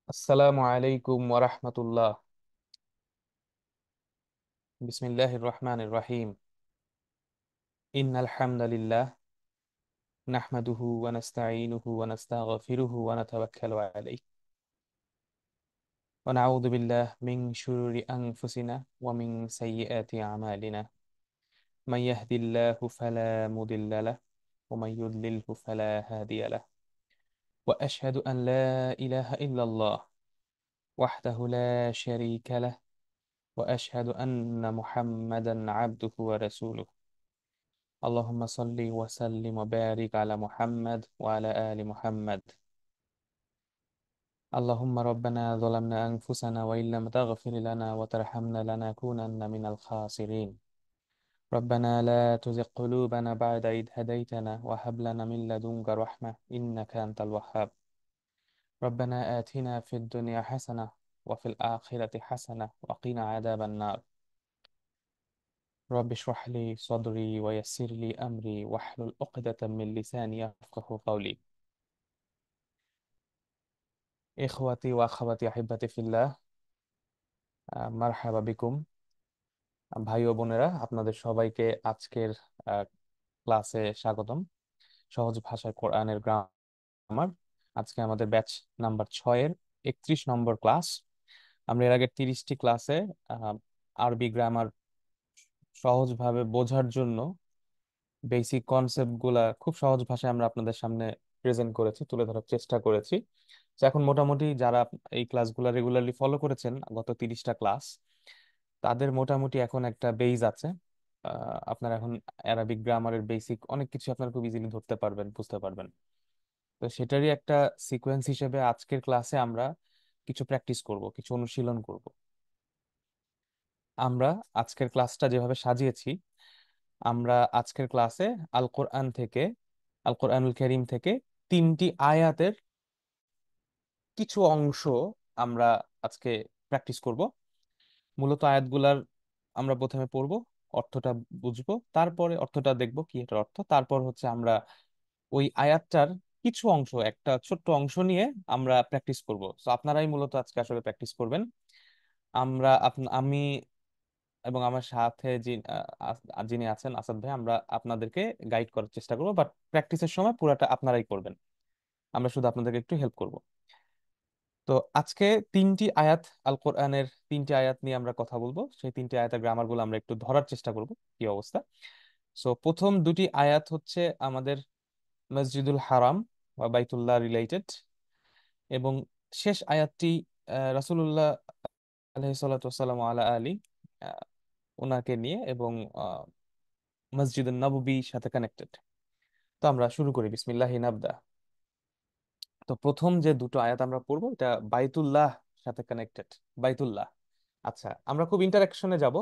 আসসালামু আলাইকুম ওরহমতুল্লাহ। বিসমিল্লাহির রহমানির রহিম। ইন্নাল হামদালিল্লাহ নাহমাদুহু ওয়া নাস্তাঈনুহু ওয়া নাস্তাগফিরুহু ওয়া নাতাওয়াক্কালু আলাইহি ওয়া নাউযু বিল্লাহি মিন শুরুরি আনফুসিনা ওয়া মিন সাইয়্যিআতি আমালিনা। মান ইয়াহদিল্লাহু ফালা মুদিল্লা লাহু ওয়া মান ইউদ্লিলহু ফালা হাদিয়া লাহু। ওয়া আশহাদু আন লা ইলাহা ইল্লাল্লাহ ওয়াহদাহু লা শারীকা লাহু ওয়া আশহাদু আন্না মুহাম্মাদান আবদুহু ওয়া রাসূলুহু। اللهم صل وسلم وبارك على محمد وعلى آل محمد. اللهم ربنا ظلمنا أنفسنا وإن لم تغفر لنا وترحمنا لنكونن من الخاسرين. ربنا لا تزغ قلوبنا بعد إذ هديتنا وهب لنا من لدنك رحمة إنك أنت الوهاب. ربنا آتنا في الدنيا حسنة وفي الآخرة حسنة وقنا عذاب النار. رب اشرح لي صدري ويسر لي أمري واحلل عقدة من لساني يفقه قولي. ইখওয়াতি ওয়া আখাওয়াতি আহিব্বাতি ফিল্লাহ, মারহাবা বিকুম। ভাই ও বোনেরা, আপনাদের সবাইকে আজকের ক্লাসে স্বাগতম। সহজ ভাষায় কোরআনের গ্রামার। আজকে আমাদের ব্যাচ নাম্বার 6-এর 31 নম্বর ক্লাস। আমরা এর আগের 30টি ক্লাসে আরবি গ্রামার সহজভাবে বোঝার জন্য বেসিক কনসেপ্ট গুলা খুব সহজ ভাষায় আমরা আপনাদের সামনে প্রেজেন্ট করেছি, তুলে ধরার চেষ্টা করেছি। তো এখন মোটামুটি যারা এই ক্লাসগুলো রেগুলারলি ফলো করেছেন গত 30টা ক্লাস, তাদের মোটামুটি এখন একটা বেজ আছে। আপনারা এখন অ্যারাবিক গ্রামারের বেসিক অনেক কিছু আপনারা খুব ইজিলি ধরতে পারবেন, বুঝতে পারবেন। তো সেটারই একটা সিকোয়েন্স হিসেবে আজকের ক্লাসে আমরা কিছু প্র্যাকটিস করব, কিছু অনুশীলন করব। আমরা আজকের ক্লাসটা যেভাবে সাজিয়েছি, আমরা আজকের ক্লাসে আল কোরআন থেকে, আল কোরআনুল কারীম থেকে 3টি আয়াতের কিছু অংশ আমরা আজকে প্র্যাকটিস করব। মূলত আয়াতগুলার আমরা প্রথমে পড়বো, অর্থটা বুঝবো, তারপরে অর্থটা দেখবো কি এটার অর্থ, তারপর হচ্ছে আমরা ওই আয়াতটার কিছু অংশ, একটা ছোট্ট অংশ নিয়ে আমরা প্র্যাকটিস করব। তো আপনারাই মূলত আজকে আসলে প্র্যাকটিস করবেন। আমি এবং আমার সাথে যিনি আছেন আসাদ ভাই, আমরা আপনাদেরকে গাইড করার চেষ্টা করবো, বাট প্র্যাকটিসের সময় পুরাটা আপনারাই করবেন, আমরা শুধু আপনাদেরকে একটু হেল্প করব। তো আজকে 3টি আয়াত, আল কোরআনের 3টি আয়াত নিয়ে আমরা কথা বলবো। সেই 3টি আয়াতের গ্রামার গুলো আমরা একটু ধরার চেষ্টা করব কি অবস্থা। সো প্রথম দুটি আয়াত হচ্ছে আমাদের মসজিদুল হারাম বা বাইতুল্লাহ রিলেটেড, এবং শেষ আয়াতটি রাসূলুল্লাহ আলাইহিস সালাতু ওয়াসসালামু আলা আলী, আহ, ওনাকে নিয়ে, এবং মসজিদুন নববীর সাথে কানেক্টেড। তো আমরা শুরু করি, বিসমিল্লাহি নাবদা। তো প্রথম যে দুটো আয়াত আমরা পড়বো, এটা বাইতুল্লাহ সাথে কানেক্টেড। বাইতুল্লাহ, আচ্ছা আমরা খুব ইন্টারাকশনে যাব।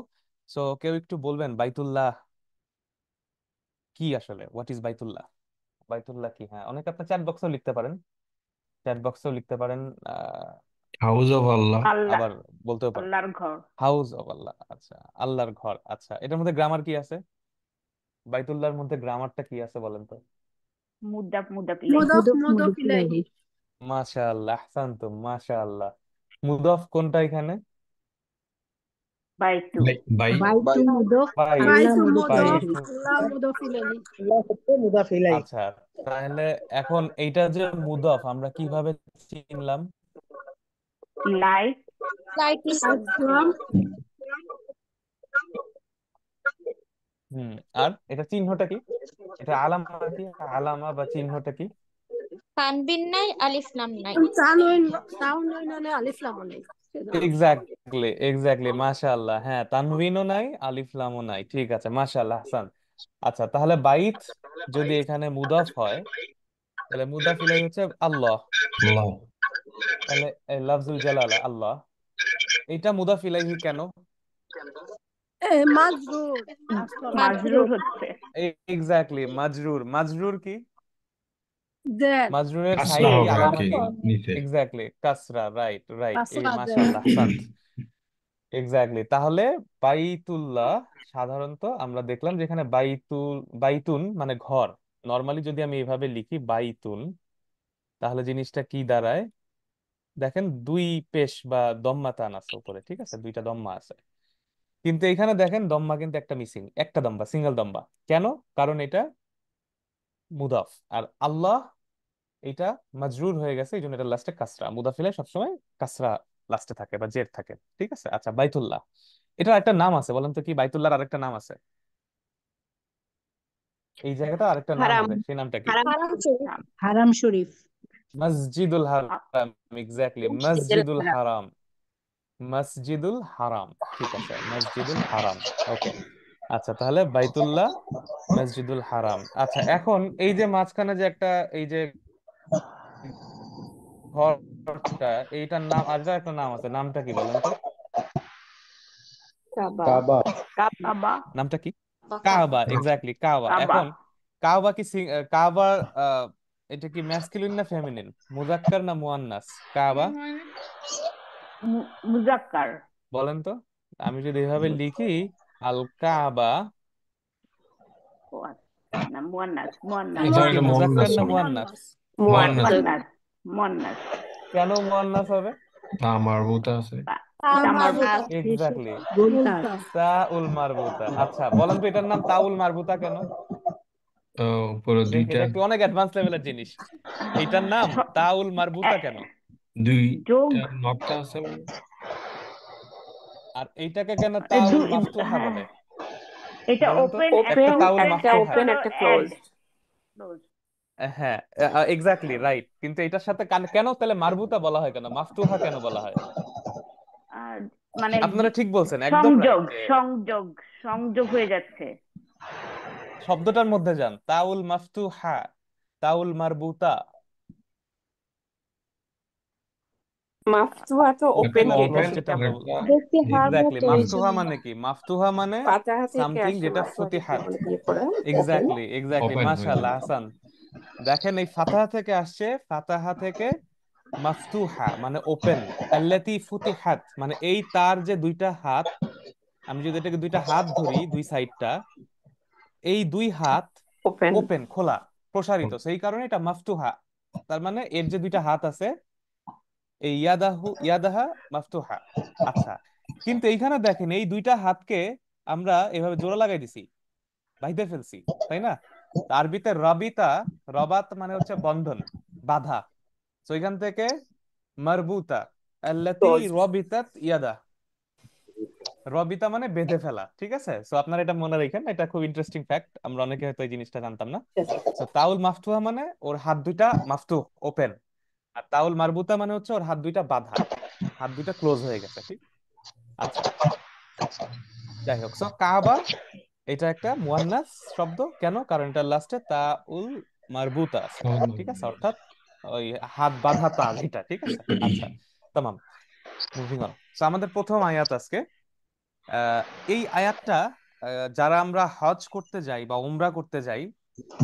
সো কেউ একটু বলবেন বাইতুল্লাহ কি আসলে, হোয়াট ইজ বাইতুল্লাহ? বাইতুল্লাহ কি? হ্যাঁ, অনেকে আপনার চ্যাট বক্সেও লিখতে পারেন, চ্যাট বক্সেও লিখতে পারেন। আহ হাউস অফ আল্লাহ। আল্লাহ, আবার বলতেও পারেন আল্লাহর ঘর। হাউস অফ আল্লাহ। আচ্ছা, আল্লাহর ঘর। আচ্ছা, এটার মধ্যে গ্রামার কি আছে? বাইতুল্লাহর মধ্যে গ্রামারটা কি আছে বলেন তো? মুদাফ মুদাফ ইলাইহি। মুদফ মুদফ মুদফ মুদফ ইলাইহি। ইলাইহি। মাশাআল্লাহ, আহসানতুম, মাশাআল্লাহ। মুদফ কোনটা এখানে? বাইতু। বাই বাইতু মুদফ, বাইত। আল্লাহ বাইতু মুদফ মুদফ, বাইত। ইলাইহি। আল্লাহ মুদফ ইলাইহি। আল্লাহ হচ্ছে মুদাফ ইলাইহি। আচ্ছা, তাহলে এখন এইটা যে মুদফ, আমরা কিভাবে চিনলাম? Light. Light is like from. হুম, আর এটা চিহ্নটা কি? এটা আলামা কি? আলামা বা চিহ্নটা কি? তানবিন নাই, আলিফ লাম নাই। তানউইন, তানউইন মানে আলিফ লাম নাই, সেজন্য। এক্স্যাক্টলি, এক্স্যাক্টলি, মাশাআল্লাহ। হ্যাঁ, তানভিনও নাই, আলিফ লামও নাই, ঠিক আছে, মাশাআল্লাহ, হাসান। আচ্ছা, তাহলে বাইত যদি এখানে মুদাফ হয়, তাহলে মুদাফ ইলাইহি হচ্ছে আল্লাহ। আল্লাহ। তাহলে এই লাফজুল জালালা আল্লাহ, এটা মুদাফ ইলাইহি কেন? মাজরুর আসলে। মাজরুর মাজরুর। হচ্ছে। এক্স্যাক্টলি, মাজরুর। মাজরুর কি? জেড। মাজরুরের কাসরা সাইড কি, হবে আর আলামা কি কি? নিচে। এক্স্যাক্টলি, কাসরা, রাইট রাইট, এই আসরা জেড। মাশাআল্লাহ, হাসান। এক্স্যাক্টলি, তাহলে বাইতুল্লাহ সাধারণত আমরা দেখলাম যেখানে বাইতুন মানে ঘর। নর্মালি যদি আমি এভাবে লিখি বাইতুন, তাহলে জিনিসটা কি দাঁড়ায়? দেখেন দুই পেশ বা দম্মা টান আছে উপরে, ঠিক আছে, দুইটা দম্মা আছে। কিন্তু এখানে দেখেন দম্মা কিন্তু একটা মিসিং, একটা দম্বা, সিঙ্গেল দম্বা। কেন? কারণ এটা মুদাফ, আর আল্লাহ এটা মাজরুর হয়ে গেছে, এই জন্য এটা লাস্টে কাসরা। মুদাফিলে সবসময় কাসরা লাস্টে থাকে বা জের থাকে, ঠিক আছে। আচ্ছা, বাইতুল্লাহ, এটার একটা নাম আছে, বলেন তো কি বাইতুল্লাহর আরেকটা নাম আছে? এই জায়গাটা আরেকটা নাম হারাম হবে, সেই নামটা কি? হারাম হারাম শরীফ। হারাম শরীফ মসজিদুল আ- হারাম, এক্স্যাক্টলি, মসজিদুল মসজিদুল হারাম। হারাম। মসজিদুল হারাম, ঠিক আছে, মসজিদুল হারাম। ওকে, আচ্ছা, তাহলে বাইতুল্লাহ, মসজিদুল হারাম। আচ্ছা, এখন এই যে মাঝখানে যে একটা, এই যে ঘরটা, এইটার নাম, আর একটা নাম আছে, নামটা কি বলেন তো? কাবা কাবা। কাবা। নামটা কি? কাবা। কাবা, এক্স্যাক্টলি, কাবা। কাবা। এখন কাবা কি কাবা, আহ, এটা কি ম্যাসকুলিন না ফেমিনিন, মুজাক্কার না মুয়ান্নাস? কাবা, মুজাক্কার। বলেন তো। আমি যদি এভাবে লিখি, আল কাবা, ও আচ্ছা। না, মুয়ান্নাস মুয়ান্নাস এটা এখানে কি এটা মুজাক্কার মুয়ান্নাস না হবে। মুয়ান্নাস? মুয়ান্নাস মুয়ান্নাস। মুয়ান্নাস। মুয়ান্নাস। কেন মুয়ান্নাস হবে? তা মারবুতা আছে। তা তাও মারবুত। মারবুতা। এক্স্যাক্টলি, গুনতার তাউল মারবুতা। আচ্ছা, বলেন তো এটার নাম তাউল মারবুতা কেন? উপরে দেখে দুইটা এটা একটু অনেক অ্যাডভান্স লেভেলের জিনিস। এইটার নাম স- তাউল মারবুতা কেন? যোগ। দুইটা নকটা আছে মানে। আর এইটাকে কেন তাউল দুই। মাফতুহা হ্যাঁ, বলে? এটা বলেন তো, ওপেন, একটা একটা তাউল ওপেন, মাফতুহা। একটা হলো অ্যাড। হ্যাঁ, এক্স্যাক্টলি রাইট। কিন্তু এটার সাথে কেন তাহলে মারবুতা বলা হয়, কেন মাফতুহা কেন বলা হয়? মানে আপনারা ঠিক বলছেন, একদম রাইট, সংযোগ যে সংযোগ সংযোগ হয়ে যাচ্ছে। শব্দটার মধ্যে যান, তাউল মাফতুহা, তাউল মারবুতা। মাফতুহা তো ওপেন ওপেন আর যেটা ক্লোজ ওপেন যেটা সেটা আমরা বলি, আরেকটা দেখতে হার এক্স্যাক্টলি। মতো এই মাফতুহা জন্য। মানে কি? মাফতুহা মানে ফাতিহা থেকে সামথিং আসে যেটা মাফতুহা থেকে ফুতিহাত। মানে ইয়ে করে ওপেন। এক্স্যাক্টলি, এক্স্যাক্টলি, ওপেন হয়ে মাশাআল্লাহ, যাবে। হাসান। দেখেন, এই ফাতাহা থেকে আসছে, ফাতাহা থেকে মাফতুহা মানে ওপেন, আল্লাতি ফুতিহাত মানে এই তার যে দুইটা হাত, আমি যদি এটাকে দুইটা হাত ধরি, দুই সাইডটা, এই দুই হাত ওপেন। ওপেন, খোলা, প্রসারিত, সেই কারণে এটা মাফতুহা। তার মানে এর যে দুইটা হাত আছে, এই ইয়াদাহু, ইয়াদাহা মাফতুহা। আচ্ছা, কিন্তু এইখানে দেখেন এই দুইটা হাতকে আমরা এভাবে জোড়া লাগাই দিছি, বাইধে ফেলছি, তাই না? তা আরবিতে রবিতা, রবাত মানে হচ্ছে বন্ধন, বাধা। তো এখান থেকে মারবুতা, আল্লাতি ক্লোজ। রবিতাত ইয়াদা, রবিতা মানে বেঁধে ফেলা, ঠিক আছে। সো আপনারা এটা মনে রাখেন, এটা খুব ইন্টারেস্টিং ফ্যাক্ট, আমরা অনেকে হয়তো এই জিনিসটা জানতাম না। তো তাউল মাফতুহা মানে ওর হাত দুইটা মাফতুহ, ওপেন। আর তাউল মারবুতা মানে হচ্ছে ওর হাত দুইটা বাঁধা, হাত দুইটা ক্লোজ হয়ে গেছে, ঠিক। আচ্ছা, যাই হোক, সো কাবা এটা একটা মুয়ান্নাস শব্দ। কেন? কারণ এটা লাস্টে তাউল মারবুতা আছে, ঠিক আছে, অর্থাৎ ওই হাত বাঁধা তা যেটা, ঠিক আছে। আচ্ছা, তামাম, মুভিং অন। তো আমাদের প্রথম আয়াত আজকে, আহ, এই আয়াতটা, যারা আমরা হজ করতে যাই বা উমরা করতে যাই,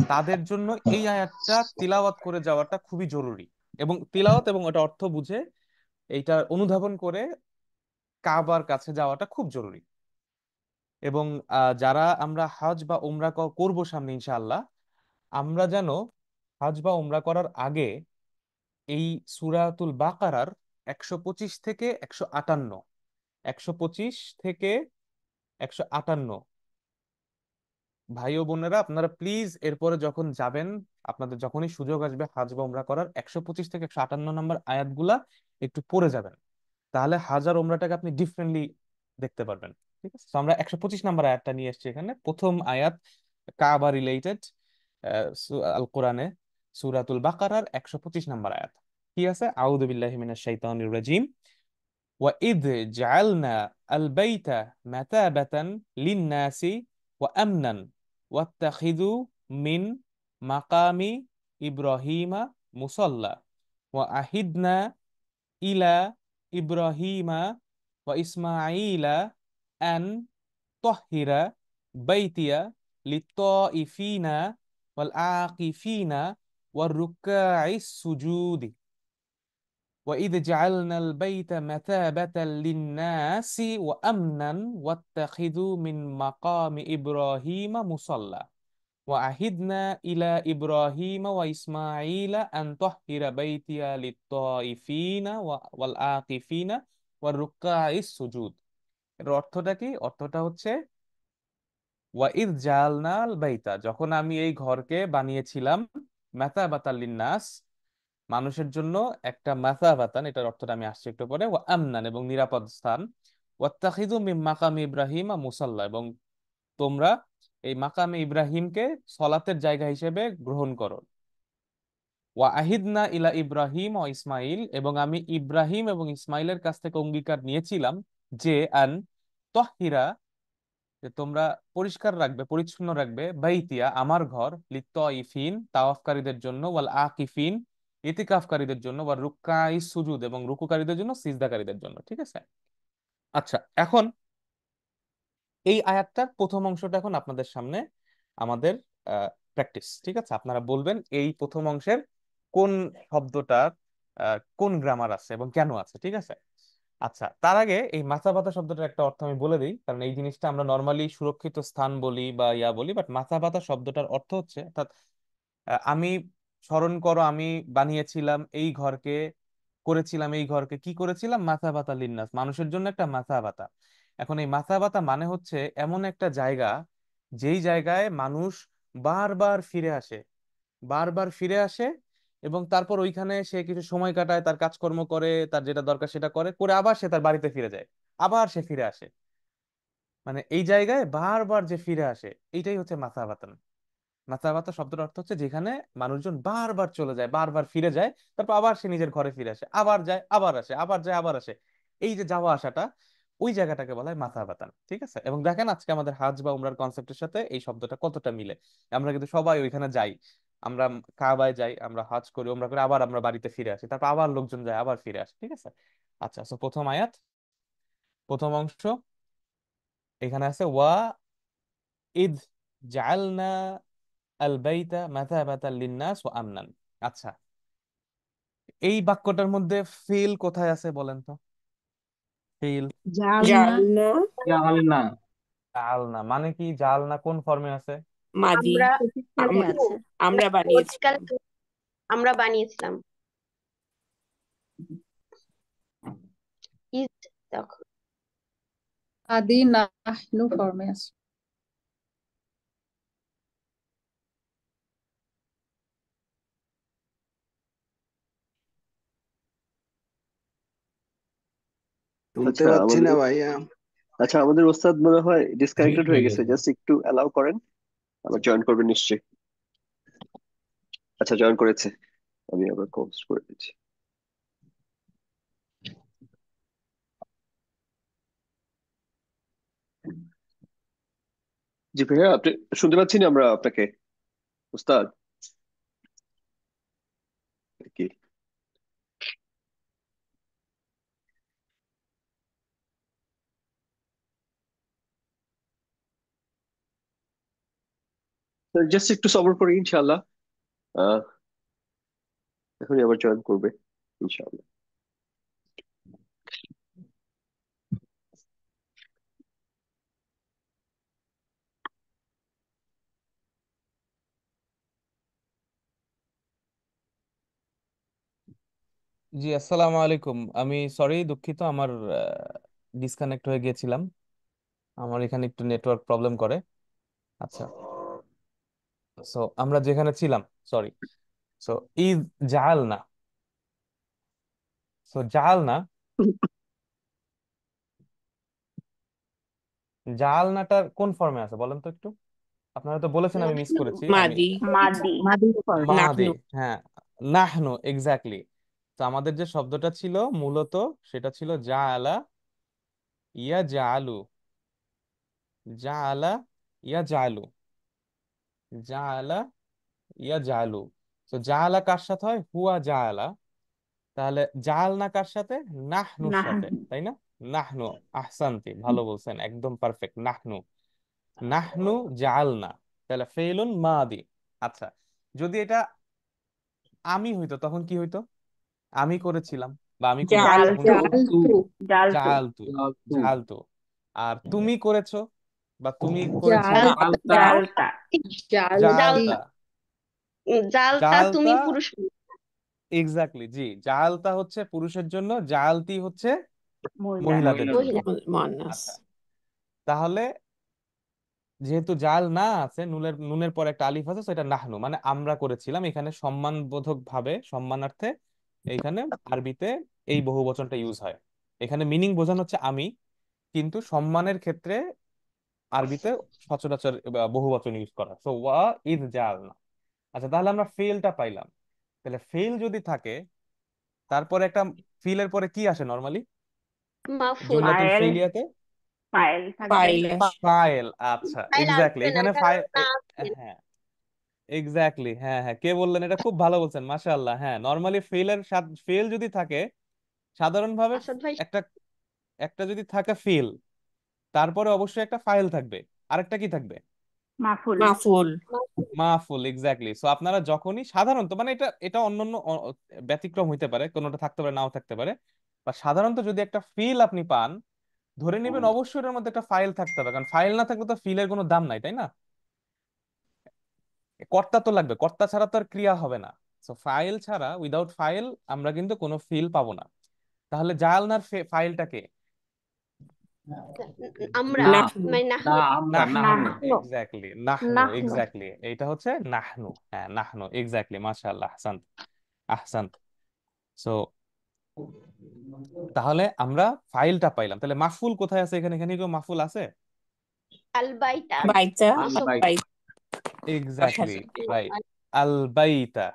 তাদের জন্য এই আয়াতটা তিলাওয়াত করে যাওয়াটা খুবই জরুরি। এবং তিলাওয়াত এবং ওটা অর্থ বুঝে এইটা অনুধাবন করে কাবার কাছে যাওয়াটা খুব জরুরি। এবং যারা আমরা হজ বা উমরা করব সামনে ইনশাআল্লাহ, আমরা যেন হজ বা উমরা করার আগে এই সূরাতুল বাকারার 125 থেকে 158, 125 থেকে 158, ভাই ও বোনেরা, আপনারা প্লিজ এরপরে যখন যাবেন, আপনাদের যখনই সুযোগ আসবে হাজ বা উমরা করার, 125 থেকে 158 নম্বর আয়াতগুলা একটু পড়ে যাবেন। তাহলে হাজার উমরাটাকে আপনি ডিফারেন্টলি দেখতে পারবেন, ঠিক আছে। তো আমরা 125 নম্বর আয়াতটা নিয়ে এসেছি এখানে, প্রথম আয়াত, কাবা রিলেটেড, আল কোরআনে, সূরাতুল বাকারার 125 নম্বর আয়াত। কি আছে? আউযু বিল্লাহি মিনাশ শাইতানির রাজিম। وإذ جعلنا البيت مثابة للناس وأمنا واتخذوا من مقام إبراهيم مصلى وعهدنا إلى إبراهيم وإسماعيل أن طهر بيتي للطائفين والعاكفين والركاع السجود وإذ جعلنا البيت مثابة للناس وأمنا واتخذوا من مقام إبراهيم مصلى. وعهدنا إلى إبراهيم وإسماعيل أن طهر بيتي للطائفين والعاكفين والركع السجود। এর অর্থটা কি? অর্থটা হচ্ছে ওয়াইদ জালনাল বাইতা, যখন আমি এই ঘরকে বানিয়েছিলাম মাতাবাতাল লিন্নাস, মানুষের জন্য একটা মাতাবাতান, এটার অর্থটা আমি আসছি একটু পরে, ওয়া আমনান এবং নিরাপদ স্থান, ওয়াত্তাখিযু মিন মাকামি ইব্রাহিমা মুসাল্লা এবং তোমরা এই মাকামে ইব্রাহিমকে সলাতের জায়গা হিসেবে গ্রহণ করো। ওয়া আহিদনা ইলা ইব্রাহিম ও ইসমাইল এবং আমি ইব্রাহিম এবং ইসমাইলের কাছ থেকে অঙ্গীকার নিয়েছিলাম যে আন তহিরা, যে তোমরা পরিষ্কার রাখবে, পরিচ্ছন্ন রাখবে, বাইতিয়া আমার ঘর, লিত্তাইফিন তাওয়াফকারীদের জন্য, ওয়াল আকিফিন ইতিকাফকারীদের জন্য, ওয়াল রুক্কাই সুজুদ এবং রুকুকারীদের জন্য, সিজদাকারীদের জন্য। ঠিক আছে? আচ্ছা, এখন এই আয়াতটার প্রথম অংশটা এখন আপনাদের সামনে আমাদের প্র্যাকটিস। ঠিক আছে, আপনারা বলবেন এই প্রথম অংশের কোন শব্দটার কোন গ্রামার আছে এবং কেন আছে। ঠিক আছে? আচ্ছা, তার আগে এই মাথা ব্যথা শব্দটার একটা অর্থ আমি বলে দিই, কারণ এই জিনিসটা আমরা নর্মালি সুরক্ষিত স্থান বলি বা ইয়া বলি, বাট মাথা ব্যথা শব্দটার অর্থ হচ্ছে অর্থাৎ আমি, স্মরণ করো আমি বানিয়েছিলাম এই ঘরকে, করেছিলাম এই ঘরকে, কি করেছিলাম? মাথা ব্যথা লিন্নাস, মানুষের জন্য একটা মাথা ব্যথা। এখন এই মাথা ব্যথা মানে হচ্ছে এমন একটা জায়গা যেই জায়গায় মানুষ বারবার ফিরে আসে, বারবার ফিরে আসে এবং তারপর ওইখানে সে কিছু সময় কাটায়, তার কাজকর্ম করে, তার যেটা দরকার সেটা করে করে আবার সে তার বাড়িতে ফিরে যায়, আবার সে ফিরে আসে। মানে এই জায়গায় বারবার যে ফিরে আসে, এইটাই হচ্ছে মাথা ব্যথা। মাথাবাতা শব্দের অর্থ হচ্ছে যেখানে মানুষজন বারবার চলে যায়, বারবার ফিরে যায়, তারপর আবার সে নিজের ঘরে ফিরে আসে, আবার যায় আবার আসে, আবার যায় আবার আসে। এই যে যাওয়া আসাটা, ওই জায়গাটাকে বলা হয় মাথাবাতান। ঠিক আছে? এবং দেখেন আজকে আমাদের হাজ বা উমরার কনসেপ্টের সাথে এই শব্দটা কতটা মিলে। আমরা কিন্তু সবাই ওইখানে যাই, আমরা কাবায় যাই, আমরা হজ করি, উমরা করে আবার আমরা বাড়িতে ফিরে আসি, তারপর আবার লোকজন যায়, আবার ফিরে আসে। ঠিক আছে? আচ্ছা, তো প্রথম আয়াত, প্রথম অংশ, এখানে আছে ওয়া ইদ জাআলনা আল বাইতা মাথাবাতাল লিন্নাস ওয়া আমনান। আচ্ছা, এই বাক্যটার মধ্যে ফেল কোথায় আছে বলেন তো? ফেল জালনা জালনা জালনা জালনা মানে কি? জালনা কোন ফর্মে আছে? মাদি আমরা আম- আছে। আমরা পলিটিক্যাল বানিয়েছিলাম। আমরা বানিয়েছিলাম ইজ তখন আদি নাহনু ফর্মে আছে। শুনতে আচ্ছা পাচ্ছি না আমাদের ভাইয়া। আচ্ছা আমাদের ওস্তাদ মনে হয় ডিসকানেক্টেড মিউট হয়ে হয়ে গেছে, গেছে। জাস্ট একটু অ্যালাউ করেন, আবার জয়েন করবেন নিশ্চয়ই। আচ্ছা জয়েন করেছে, আমি আবার পোস্ট করে দিচ্ছি। জি ভাইয়া, আপনি শুনতে পাচ্ছি না আমরা আপনাকে ওস্তাদ? কি জাস্ট একটু সবর করি ইনশাআল্লাহ, আহ এখনই আবার জয়েন করবে ইনশাআল্লাহ। জি, আসসালামু আলাইকুম। আমি সরি, দুঃখিত, আমার ডিসকানেক্ট হয়ে গিয়েছিলাম, আমার এখানে একটু নেটওয়ার্ক প্রবলেম করে। আচ্ছা, সো আমরা যেখানে ছিলাম, সরি, সো ইজ জাআলনা, সো জাআলনা, জাআলনাটার কোন ফর্মে আছে বলেন তো একটু? আপনারা তো বলেছেন, আমি মিস করেছি। আমি মাদি মাদি। মাদি ফর্ম। মাদে, নাহনু হ্যাঁ, নাহনু, এক্স্যাক্টলি। তো আমাদের যে শব্দটা ছিল মূলত সেটা ছিল জাআলা ইয়া জাআলু, জাআলা ইয়া জাআলু, জাআলা ইয়া জাআলু। তো জাআলা কার সাথে হয়? হুয়া জাআলা। তাহলে জাআলনা কার সাথে? নাহনুর না, সাথে, তাই না? নাহনু, আহসানতি, ভালো বলছেন, একদম পারফেক্ট। নাহনু, নাহনু জাআলনা, তাহলে ফেইলুন মাদি। আচ্ছা, যদি এটা আমি হইতো তখন কি হইতো? আমি করেছিলাম বা আমি করেছি, তখন জালতু। কি? জালতু জালতু। জালতু, জালতু জালতু। আর তুমি করেছো, বা তুমি করেছিলে? জালতা জালতা জালতি জালতা। জালটা তুমি জালতা পুরুষ মানুষ। এক্স্যাক্টলি, জি। জালতা হচ্ছে পুরুষের জন্য, জালতি হচ্ছে মহিলা মহিলাদের জন্য। মহিলা। মুয়ান্নাস আচ্ছা, তাহলে যেহেতু জাল না আছে, নুনের নুনের পরে একটা আলিফ আছে, সেটা নাহনু মানে আমরা করেছিলাম। এখানে সম্মানবোধক ভাবে, সম্মানার্থে এইখানে আরবিতে এই বহুবচনটা ইউজ হয়। এখানে মিনিং বোঝানো হচ্ছে আমি, কিন্তু সম্মানের ক্ষেত্রে আরবিতে সচরাচর বহুবচন ইউজ করা। সো ওয়া ইদ জাল না। আচ্ছা, তাহলে আমরা ফেলটা পাইলাম। তাহলে ফেল যদি থাকে, তারপরে একটা ফিলের পরে কি আসে নরমালি মাফুল। জুমলাতুল ফাইল ফেলিয়াতে? ফাইল থাকবে ফাইল ফাইল। আচ্ছা, ফাইল এক্স্যাক্টলি, আসবে না, এখানে কারণ ফাইল। না আছে। হ্যাঁ, এক্স্যাক্টলি, হ্যাঁ হ্যাঁ, কে বললেন এটা? খুব ভালো বলছেন, মাশাআল্লাহ। হ্যাঁ, নরমালি ফেলের ফেল যদি থাকে, সাধারণভাবে আসাদ ভাই, একটা একটা যদি থাকে ফেল, তারপরে অবশ্যই একটা ফাইল থাকবে, আরেকটা কি থাকবে? মাফুল মাফুল মাফুল। মাহফুল, এক্স্যাক্টলি। সো আপনারা যখনই সাধারণত, মানে এটা এটা অন্যান্য ব্যতিক্রম হইতে পারে, কোনোটা থাকতে পারে, নাও থাকতে পারে, বা সাধারণত যদি একটা ফিল আপনি পান, ধরে নেবেন অবশ্যই এর মধ্যে একটা ফাইল থাকতে হবে, কারণ ফাইল না থাকলে তো ফিলের কোনো দাম নাই, তাই না? কর্তা তো লাগবে, কর্তা ছাড়া তো আর ক্রিয়া হবে না। সো ফাইল ছাড়া, উইদাউট ফাইল আমরা কিন্তু কোনো ফিল পাবো না। তাহলে জালনার ফাইলটাকে আমরা নাহনু মানে না নাহনু। আমরা নাহনু, নাহনু এক্স্যাক্টলি, নাহনু, নাহনু এক্স্যাক্টলি, এইটা হচ্ছে নাহনু। হ্যাঁ, নাহনু, এক্স্যাক্টলি, মাশাআল্লাহ, আহসান্ত, আহসান্ত। সো তাহলে আমরা ফাইলটা পাইলাম। তাহলে মাফুল কোথায় আছে? এখানে এখানে কেউ মাফুল আছে? আল বাইতা বাইতা নাসব। বাই এক্স্যাক্টলি, রাইট। আল বাইতা।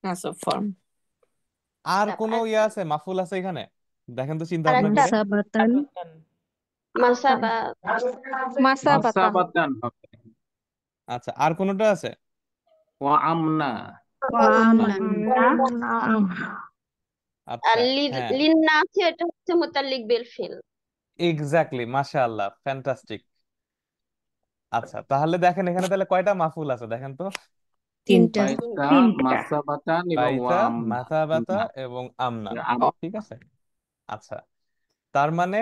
নাসব ফর্ম আর কোনো ইয়ে আছে, মাফুল আছে এখানে? দেখেন তো চিন্তা আর ভাবনা একটা করে। মাসাবাতান মাসাবা। মাসাবাতান মাসাবাতান হবে। আচ্ছা, আর কোনোটা আছে? ওয়া আমনা। ওয়ামনান না আর আচ্ছা, হ্যাঁ, লিন না আছে, এটা হচ্ছে মুতাল্লিক বিল ফিল। এক্স্যাক্টলি, মাশাআল্লাহ, ফ্যান্টাস্টিক। আচ্ছা, তাহলে দেখেন এখানে তাহলে কয়টা মাফুল আছে দেখেন তো? তিনটা বাইতা, তিনটা মাসাবাতান এবং বাইতা, ওয়া আমনা। মাসাবাতা আমনা। এবং আমনা। আম- ঠিক আছে। আচ্ছা, তার মানে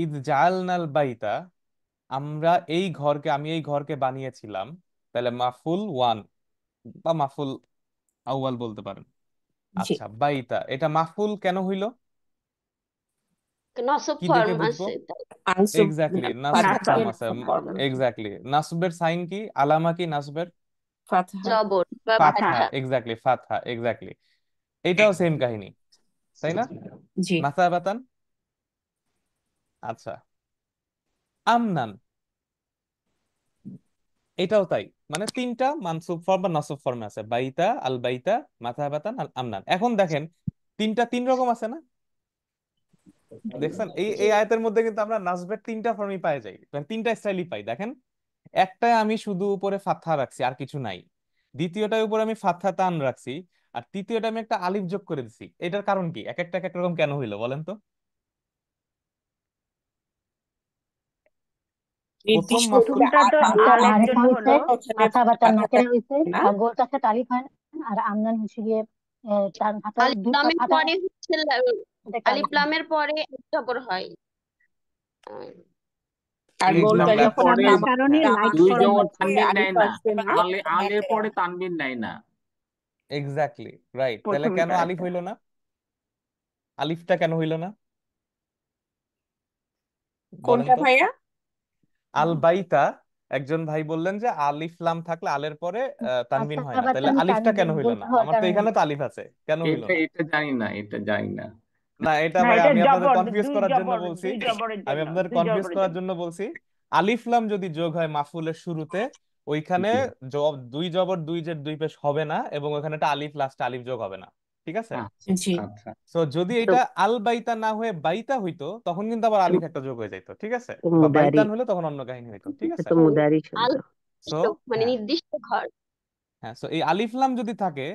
ইদ জাআলনাল বাইতা, আমরা এই ঘরকে, আমি এই ঘরকে বানিয়েছিলাম। তাহলে মাফুল ওয়ান বা মাফুল আউয়াল বলতে পারেন। জি আচ্ছা, বাইতা এটা মাফুল কেন হইলো? নসব কি দেখে ফর্ম বুঝবো? আছে তাই। আনসুব এক্স্যাক্টলি, নাসব ফাতহা ফর্ম নাসব আছে। ফর্ম এক্স্যাক্টলি, নাসবের সাইন কি, আলামা কি নাসবের? ফাতহা জবর বা ফাতহা, ফাতহা। এক্স্যাক্টলি, ফাতহা, এক্স্যাক্টলি। এটাও সেম কাহিনী, তাই না? জি মাসাবাতান। আচ্ছা, আমনান, এটাও তাই। মানে তিনটা মানসুব ফর্ম বা নাসব ফর্মে আছে, বাইতা, আল বাইতা, মাসাবাতান, আল আমনান। এখন দেখেন তিনটা তিন রকম আছে না? দেখছেন এই জি। এই আয়াতের মধ্যে কিন্তু আমরা নাসবের তিনটা ফর্মই পাই যাই, মানে তিনটা স্টাইলই পাই। দেখেন, একটায় আমি শুধু উপরে ফাতহা রাখছি, আর কিছু নাই। দ্বিতীয়টার উপরে আমি ফাতহা টান রাখছি, আর তৃতীয়টা আমি একটা আলিফ যোগ করে দিছি। এটার কারণ কি? এক একটা এক এক রকম কেন হইলো বলেন তো? প্রথম নির্দিষ্ট মাফুল, করে প্রথমটা তো আল্লাহ জালের আরেকটা জন্য হচ্ছে হলো। ওখানে মাথাবাতা নাকেরা হইছে না আর গোল কাছে তালিফ হয় না। আর আমদান হচ্ছে গিয়ে তার হাতে আলিফ লামের ফাতা পরে হচ্ছে একটা আলিফ লামের পরে জবর হয়। আহ, আর আলিফ গোলটা লামের যখন পরে আলিফলামের তামা কারণে লাইক দুই করা জবর হয়েছে। তানবিন আলিফ নেয় না। আসবে না আলের নেকেরা পরে তানবিন নেয় না। Exactly, right. তাহলে কেন আলিফ প্রথমটাতে হইলো না? আলিফটা কেন হইলো না বলেন কোনটা তো? ভাইয়া আল বাইতা, একজন ভাই বললেন যে আলিফ লাম থাকলে আলের পরে তানবিন হয় না, তাহলে মাথাবাতান আলিফটা কেন হইলো না? আমার তো কারণে এখানে তো আলিফ আছে, কেন হইলো এটা না? এটা জানি না, এটা জানি না। না, এটা না, ভাই এটা আমি আপনাদের জবর, কনফিউজ দুই করার জন্য জবর, বলছি। দুই জবরের আমি জন্য, আপনাদের দুই কনফিউজ জবরের করার জন্য। জন্য বলছি। আলিফ লাম যদি যোগ হয় মাফুলের শুরুতে, ওইখানে জি। দুই জবর দুই জের দুই পেশ হবে না, এবং ওখানে একটা আলিফ, লাস্টে আলিফ যোগ হবে না। ঠিক আছে। আচ্ছা জি আচ্ছা। তো যদি তো এটা আল বাইতা না হয়ে বাইতা হইতো, তখন কিন্তু আবার আলিফ একটা যোগ হয়ে যাইতো। ঠিক আছে। তো বা মুদারি বাইতান হলে তখন অন্য কাহিনী হইতো। ঠিক আছে। তো মুদারি আল শব্দ। সো মানে হ্যাঁ, নির্দিষ্ট ঘর। হ্যাঁ, সো এই আলিফ লাম যদি থাকে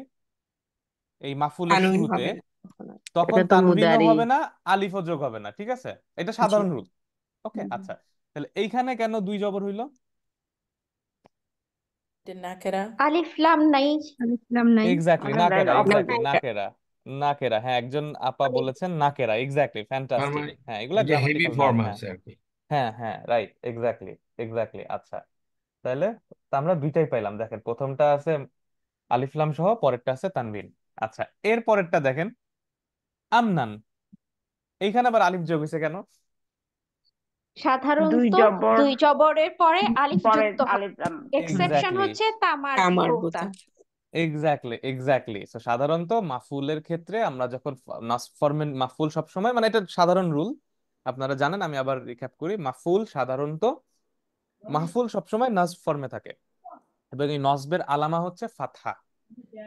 এই মাফুলের তানবিন শুরুতে, হবে না তখন আর। তখন এটা তো তানবিনও মুদারি। হবে না, আলিফও যোগ হবে না। ঠিক আছে। এটা জি সাধারণ রুল। ওকে, হুম, আচ্ছা। তাহলে এইখানে কেন দুই জবর হইলো? নাকেরা আলিফ লাম নাই। আলিফলাম নাই। এক্স্যাক্টলি, আমরা নাকেরা, এক্স্যাক্টলি, অপোজিট। নাকেরা, নাকেরা। হ্যাঁ, একজন আপা মানে বলেছেন নাকেরা, এক্স্যাক্টলি, তার ফ্যান্টাস্টিক। মানে হ্যাঁ, এগুলা ওই যে হেভি গ্রামাটিক্যাল নাউন। ফর্ম হ্যাঁ আছে আর কি। হ্যাঁ হ্যাঁ, রাইট, এক্স্যাক্টলি। এক্স্যাক্টলি। আচ্ছা, তাহলে তা আমরা দুইটাই পাইলাম। দেখেন প্রথমটা আছে আলিফ লাম সহ, পরেরটা আছে তানবিন। আচ্ছা, এর পরেরটা দেখেন আমনান। এইখানে আবার আলিফ যোগ হয়েছে কেন? দুই সাধারণত জবর দুই জবরের পরে আলিফ পরে যুক্ত হয়। আলিফ লাম। এক্সেপশন এক্স্যাক্টলি, হচ্ছে তামার আমার বুতা। বুতা। এক্স্যাক্টলি। তো সাধারণত মাফুলের ক্ষেত্রে আমরা যখন নাস ফর্মে, মাফুল সবসময়, মানে এটা সাধারণ রুল, আপনারা জানেন, আমি আবার রিক্যাপ করি। মাহফুল সবসময় নাসব ফর্মে থাকে, এবং এই নসবের আলামা হচ্ছে ফাতহা।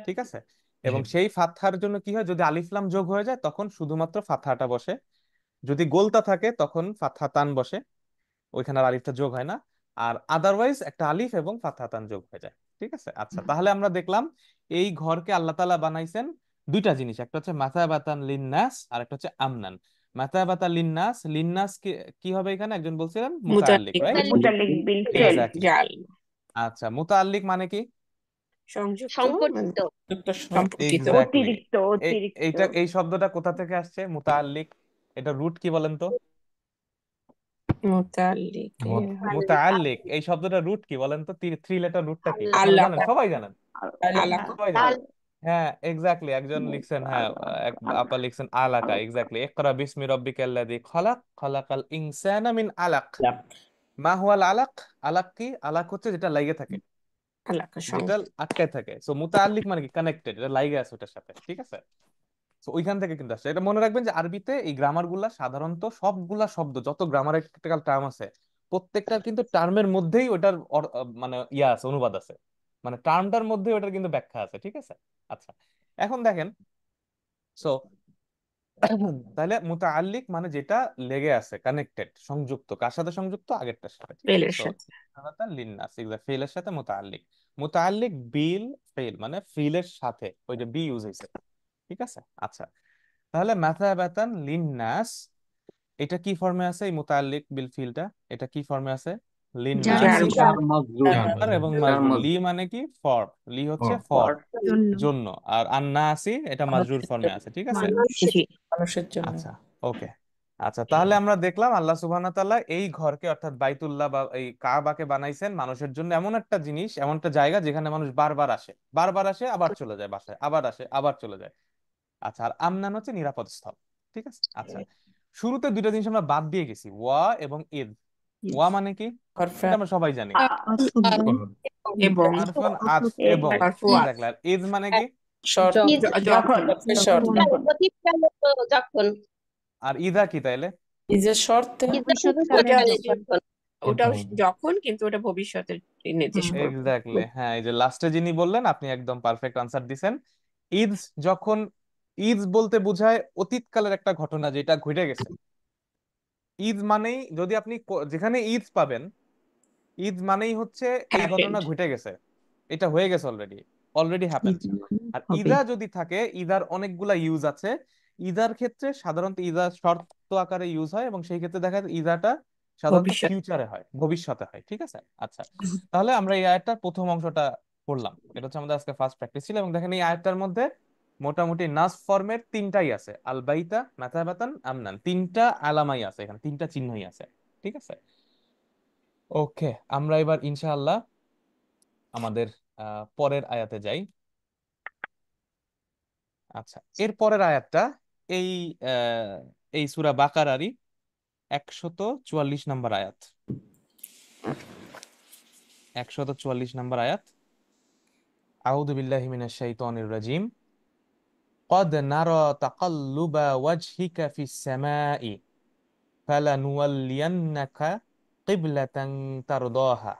ঠিক আছে? এবং সেই ফাতহার জন্য কি হয়, যদি আলিফ লাম যোগ হয়ে যায় তখন শুধুমাত্র ফাতহাটা বসে, যদি গোলতা থাকে তখন ফাতহা তান বসে, ওইখানে আর আলিফটা যোগ হয় না। আর আদারওয়াইজ একটা আলিফ এবং ফাতহা তান যোগ হয়ে যায়। ঠিক আছে? আচ্ছা, তাহলে আমরা দেখলাম এই ঘরকে আল্লাহ তাআলা বানাইছেন দুইটা জিনিস, একটা হচ্ছে মাসাবাতান লিন্নাস আর একটা হচ্ছে আমনান। মাসাবাতান লিন্নাস, লিন্নাস কি কি হবে এখানে একজন বলছিলেন? মুতাআল্লিক, মুতাল্লিক রাইট? বিল মুতাল্লিক বিল ফেল। এক্স্যাক্টলি। জাল, আচ্ছা, মুতাআল্লিক মানে কি? সংযুক্ত মানে সম্পর্কিত। যুক্ত সম্পর্কিত। এক্স্যাক্টলি। অতিরিক্ত। এইটা, এই শব্দটা কোথা থেকে আসছে মুতাআল্লিক? এটা রুট কি বলেন তো? মুতাল্লিক মুতাআল্লিক, এই শব্দটা রুট কি বলেন তো? থ্রি লেটার রুটটা কি আপনারা আল্লাহ, জানেন? সবাই জানেন? আল্লাহ, সবাই জানেন? হ্যাঁ, এক্স্যাক্টলি। একজন লিখছেন, হ্যাঁ, এক আপা লিখছেন আলাকা। এক্স্যাক্টলি, ইকরা বিসমি রাব্বিকাল্লাযী খালাক, খালাকাল ইনসানা মিন আলাক। মা হুয়াল আলাক? আলাক কি? আলাক হচ্ছে যেটা লাইগে থাকে, আল্লাহ যেটা আটকায় থাকে। সো মুতাআল্লিক মানে কি? কানেক্টেড, এটা লাইগে আছে ওটার সাথে। ঠিক আছে? তো ওইখান থেকে কিন্তু আসছে। এটা মনে রাখবেন যে আরবিতে এই গ্রামার গুলা সাধারণত সবগুলা শব্দ, যত গ্রামারিক্যাল টার্ম আছে, প্রত্যেকটার কিন্তু টার্মের মধ্যেই ওটার মানে ইয়া আছে, অনুবাদ আছে, মানে টার্মটার মধ্যেই ওটার কিন্তু ব্যাখ্যা আছে। ঠিক আছে? আচ্ছা, এখন দেখেন, সো তাহলে মুতাআল্লিক মানে যেটা লেগে আছে, কানেক্টেড, সংযুক্ত। কার সাথে সংযুক্ত? আগেরটার সাথে। ঠিক আছে? পেলের সো সাথে। লিন্নাস, ফেলের সাথে মুতাআল্লিক। মুতাআল্লিক বিল ফেল, মানে ফিলের সাথে ওই যে বি ইউজ হয়েছে। ঠিক আছে? আচ্ছা, তাহলে মাথাবাতান লিন্নাস, এটা কি ফর্মে আছে? এই মুতাআল্লিক বিল ফিলটা এটা কি ফর্মে আছে? লিন্নাস, জার জার মাজরুর, জার এবং জার মাজরুর। লি মাজরুর। মানে কি? ফর। লি হচ্ছে ফর। ফর, জন্য জন্য। আর আন্নাসি এটা মাজরুর ফর্মে আছে। ঠিক আছে? জি, মানুষের জন্য। আচ্ছা, ওকে। আচ্ছা, তাহলে আমরা দেখলাম আল্লাহ সুবহানাহু ওয়া তাআলা এই ঘরকে, অর্থাৎ বাইতুল্লাহ বা এই কাবাকে বানাইছেন মানুষের জন্য, এমন একটা জিনিস, এমন একটা জায়গা যেখানে মানুষ বারবার আসে, বারবার আসে আবার চলে যায় বাসায়, আবার আসে আবার চলে যায়। আচ্ছা, আর আমনান হচ্ছে নিরাপদ স্থল। ঠিক আছে? আচ্ছা, শুরুতে দুইটা জিনিস আমরা বাদ দিয়ে গেছি, ওয়া এবং ঈদ। ওয়া মানে কি? এটা আমরা সবাই জানি, এবং হারফান আতফ, এবং। মারফুআত, এক্স্যাক্টলি। আর ঈদ মানে কি? শর্ত, যখন শর্ত, অতীতকালে তো যখন আর ঈদা কি তাইলে? ইজের শর্তে, ভবিষ্যৎকালে যখন। ওটাও যখন, কিন্তু ওটা ভবিষ্যতে নির্দেশ করবে। এক্স্যাক্টলি, হ্যাঁ, এই যে লাস্টে যিনি বললেন, আপনি একদম পারফেক্ট আনসার দিছেন। ঈদ যখন, ঈদ বলতে বোঝায় অতীতকালের একটা ঘটনা যেটা ঘটে গেছে। ঈদ মানেই, যদি আপনি যেখানে ঈদ পাবেন, ঈদ মানেই হচ্ছে এই ঘটনা হ্যাপেন্ড, ঘটে গেছে, এটা হয়ে গেছে, অলরেডি, অলরেডি হ্যাপেন্ড। আর ইদা যদি থাকে, ইদার অনেকগুলা ইউজ আছে। ইদার ক্ষেত্রে সাধারণত ইদা শর্ত আকারে ইউজ হয়, এবং সেই ক্ষেত্রে দেখা যায় ইদাটা সাধারণত ভবিষ্যৎ। ফিউচারে হয়, ভবিষ্যতে হয়। ঠিক আছে? আচ্ছা, তাহলে আমরা এই আয়াতটার প্রথম অংশটা পড়লাম। এটা হচ্ছে আমাদের আজকে ফার্স্ট প্র্যাকটিস ছিল। এবং দেখেন এই আয়াতটার মধ্যে মোটামুটি নাস ফর্মের তিনটাই আছে, আল বাইতা, মাতাবাতান, আমনান, তিনটা আলামাই আছে এখানে, তিনটা চিহ্নই আছে। ঠিক আছে? ওকে, আমরা এবার ইনশাআল্লাহ আমাদের পরের আয়াতে যাই। আচ্ছা, এর পরের আয়াতটা এই এই সূরা বাকারারই 144 নম্বর আয়াত। 144 নম্বর আয়াত। আউযু বিল্লাহি মিনাশ শাইতানির রাজিম। قد نرى تقلب وجهك في السماء فلنولينك قبلة ترضاها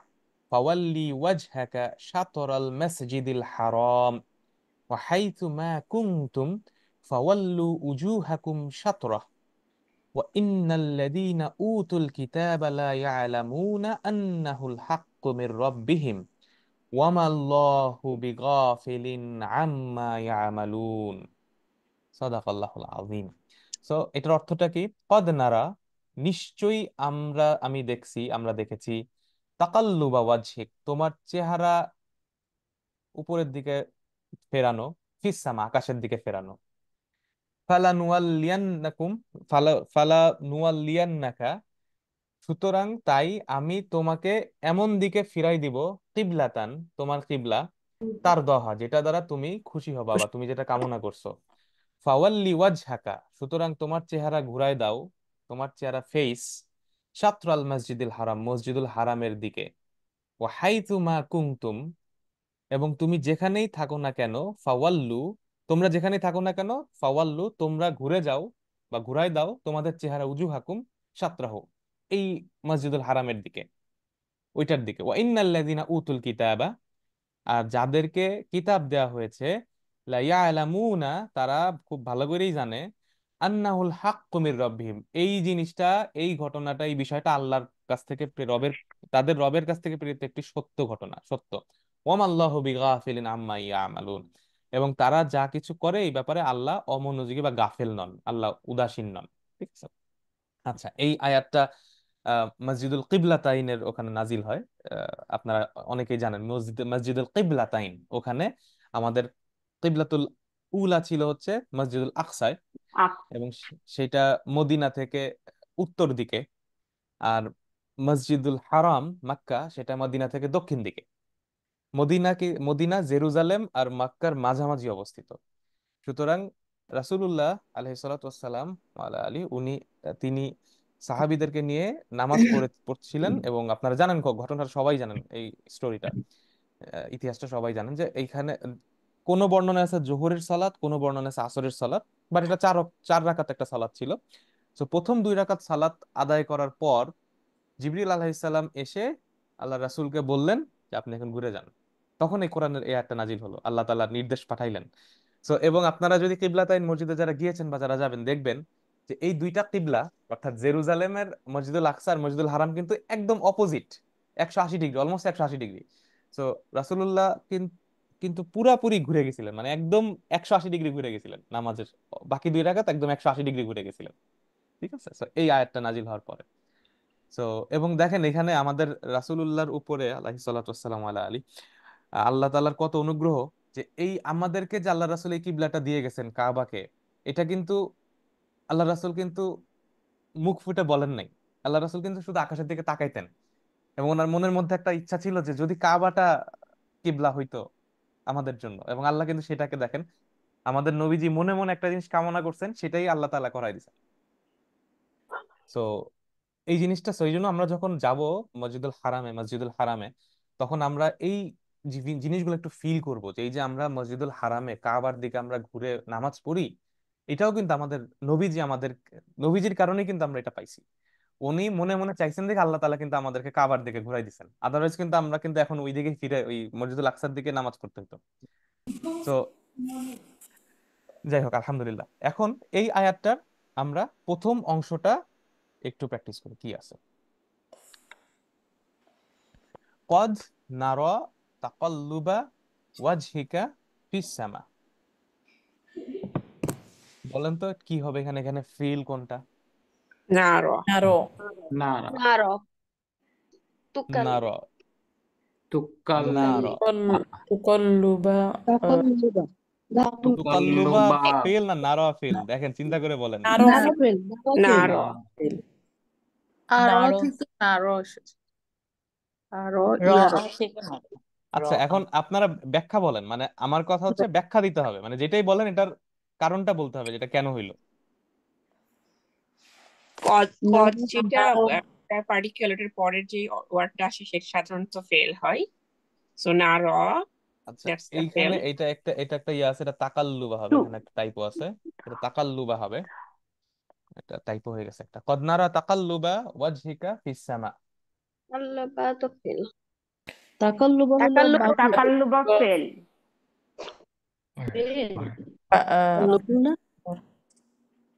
فولي وجهك شطر المسجد الحرام وحيث ما كنتم فولوا وجوهكم شطرة وإن الذين أوتوا الكتاب لا يعلمون أنه الحق من ربهم وما الله بغافل عما يعملون صدق الله العظيم. সো এটার অর্থটা কি? কদ নারা, নিশ্চয়ই আমি দেখছি, আমরা দেখেছি, তাকাল্লুবা ওয়াজহিক, তোমার চেহারা উপরের দিকে ফেরানো, ফিসসামা, আকাশের দিকে ফেরানো, ফালানুয়াল্লিয়ান্নাকুম, ফালানুয়াল্লিয়ান্নাকা, সুতরাং তাই আমি তোমাকে এমন দিকে ফিরাই দিব, কিবলাতান, তোমার কিবলা, তার দহা, যেটা দ্বারা তুমি খুশি হবা বা তুমি যেটা কামনা করছো। ফাওয়াল্লি ওয়াজহাকা, সুতরাং তোমার চেহারা ঘুরায় দাও, তোমার চেহারা ফেস, শাতরাল মসজিদুল হারাম, মসজিদুল হারামের দিকে, ওয়া হাইতু মা কুনতুম, এবং তুমি যেখানেই থাকো না কেন, ফাওয়াল্লু, তোমরা যেখানেই থাকো না কেন, ফাওয়াল্লু, তোমরা ঘুরে যাও বা ঘুরায় দাও তোমাদের চেহারা, উজুহাকুম, শাতরাহু, এই মসজিদুল হারামের দিকে, ওইটার দিকে। ওয়া ইন্নাল্লাযিনা উতুল কিতাবা, আর যাদেরকে কিতাব দেয়া হয়েছে, লা ইয়ালামুনা, তারা খুব ভালো করেই জানে, আন্নাহুল হাক্কু মির রব্বিহিম, এই জিনিসটা, এই ঘটনাটা, এই বিষয়টা আল্লাহর কাছ থেকে রবের, তাদের রবের কাছ থেকে প্রেরিত একটি সত্য ঘটনা, সত্য। ওয়ামাল্লাহু বিগাফিলিন আম্মা ইয়ামালুন, এবং তারা যা কিছু করে এই ব্যাপারে আল্লাহ অমনোযোগী বা গাফেল নন, আল্লাহ উদাসীন নন। ঠিক আছে। আচ্ছা, এই আয়াতটা মসজিদুল কিবলাতাইনের ওখানে নাজিল হয়। আপনারা অনেকেই জানেন মসজিদুল কিবলাতাইন, ওখানে আমাদের কিবলাতুল উলা ছিল হচ্ছে মসজিদুল আকসায়, এবং সেটা মদিনা থেকে উত্তর দিকে, আর মসজিদুল হারাম মক্কা, সেটা মদিনা থেকে দক্ষিণ দিকে। মদিনা জেরুজালেম আর মক্কার মাঝামাঝি অবস্থিত। সুতরাং রাসূলুল্লাহ আলাইহিস সালাতু ওয়াস সালাম আলা আলী, তিনি সাহাবীদেরকে নিয়ে নামাজ পড়ছিলেন, এবং আপনারা জানেন ঘটনাটা, সবাই জানেন এই স্টোরিটা, ইতিহাসটা সবাই জানেন, যে এইখানে কোন বর্ণনা আছে জোহরের সালাত, কোন বর্ণনা আছে আসরের সালাত, বাট এটা চার রাকাত একটা সালাত ছিল। তো প্রথম 2 রাকাত সালাত আদায় করার পর জিবরিল আলাইহিস সালাম এসে আল্লাহ রাসূলকে বললেন যে আপনি এখন ঘুরে যান। তখন এই কোরআনের এই আয়াতটা নাজিল হলো, আল্লাহ তাআলা নির্দেশ পাঠাইলেন। সো এবং আপনারা যদি কিবলাতাইন মসজিদে যারা গিয়েছেন বা যারা যাবেন, দেখবেন যে এই দুইটা কিবলা, অর্থাৎ জেরুজালেমের মসজিদুল আকসা আর মসজিদুল হারাম, কিন্তু একদম opposite, 180 degree, almost 180 degree. So রাসূলুল্লাহ কিন্তু পুরাপুরি ঘুরে গেছিলেন, মানে একদম 180 ডিগ্রি ঘুরে গেছিলেন নামাজের, বাকি 2 রাকাত একদম 180 ডিগ্রি ঘুরে গেছিলেন। ঠিক আছে। So, এই আয়াতটা নাজিল হওয়ার পরে, তো এবং দেখেন এখানে আমাদের রাসূলুল্লাহর উপরে আলাইহিস সালাতু ওয়াসসালামু আলা আলী, আল্লাহ তাআলার কত অনুগ্রহ, যে এই আমাদেরকে যে আল্লাহ রাসূল এই কিবলাটা দিয়ে গেছেন কাবাকে, এটা কিন্তু আল্লাহ রাসূল কিন্তু মুখ ফুটে বলেন নাই। আল্লাহ রাসূল কিন্তু শুধু আকাশের দিকে তাকাইতেন, এবং ওনার মনের মধ্যে একটা ইচ্ছা ছিল যে যদি কাবাটা কিবলা হইতো আমাদের জন্য, এবং আল্লাহ কিন্তু সেটাকে দেখেন, আমাদের নবীজি মনে মনে একটা জিনিস কামনা করছেন, সেটাই আল্লাহ তাআলা করাই দিয়েছেন। সো এই জিনিসটা, সেই জন্য আমরা যখন যাব মসজিদুল হারামে, তখন আমরা এই জিনিসগুলো একটু ফিল করব, যে এই যে আমরা মসজিদুল হারামে কাবার দিকে আমরা ঘুরে নামাজ পড়ি, এটাও কিন্তু নবীজির কারণেই কিন্তু আমরা এটা পাইছি। উনি মনে মনে চাইছেন দেখে আল্লাহ তাআলা কিন্তু আমাদেরকে কাবার দিকে ঘুরাই দিচ্ছেন, আদারওয়াইজ কিন্তু আমরা কিন্তু এখন ওই দিকে ফিরে ওই মসজিদুল আকসার দিকে নামাজ পড়তে হতো। তো যাই হোক, আলহামদুলিল্লাহ। এখন এই আয়াতটার আমরা প্রথম অংশটা একটু প্র্যাকটিস করি, কি আছে। কদ নারা তাকাল্লুবা ওয়াজহিকা ফিস সামা, বলেন তো কি হবে এখানে, এখানে ফিল কোনটা? নারো। নারা নারো তুকাল নারা, তুকাল নারা, তুকাল্লুবা তাকাল্লুবা তুকাল্লুবা তুকাল্লুবা ফিল না নারা ফিল? দেখেন, চিন্তা করে বলেন। নারাফেল নারো। আরো থেকে আরো এসেছে, আরো ইয়ারো। আচ্ছা, এখন আপনারা ব্যাখ্যা বলেন, মানে আমার কথা হচ্ছে ব্যাখ্যা দিতে হবে, মানে যেটাই বলেন এটার কারণটা বলতে হবে, যেটা কেন হইলো। কদ কদ যেটা পার্টিকুলারের পরের যে ওয়ার্ডটা আসে সেটা সাধারণত ফেল হয়। সো নারো, আচ্ছা, দ্যাটস দ্য এইখানে ফেল। এটা একটা ইয়ে আছে, এটা তাকাল্লুবা হবে, এখানে একটা টাইপো আছে, এটা তাকাল্লুবা হবে, এটা টাইপো হয়ে গেছে একটা। কদ নারা তাকাল্লুবা ওয়াজহিকা ফিস সামা, আল্লাহ বা তো ফেল তাকাল্লুবা হলো তাকাল্লুবা ফেল। নতুন না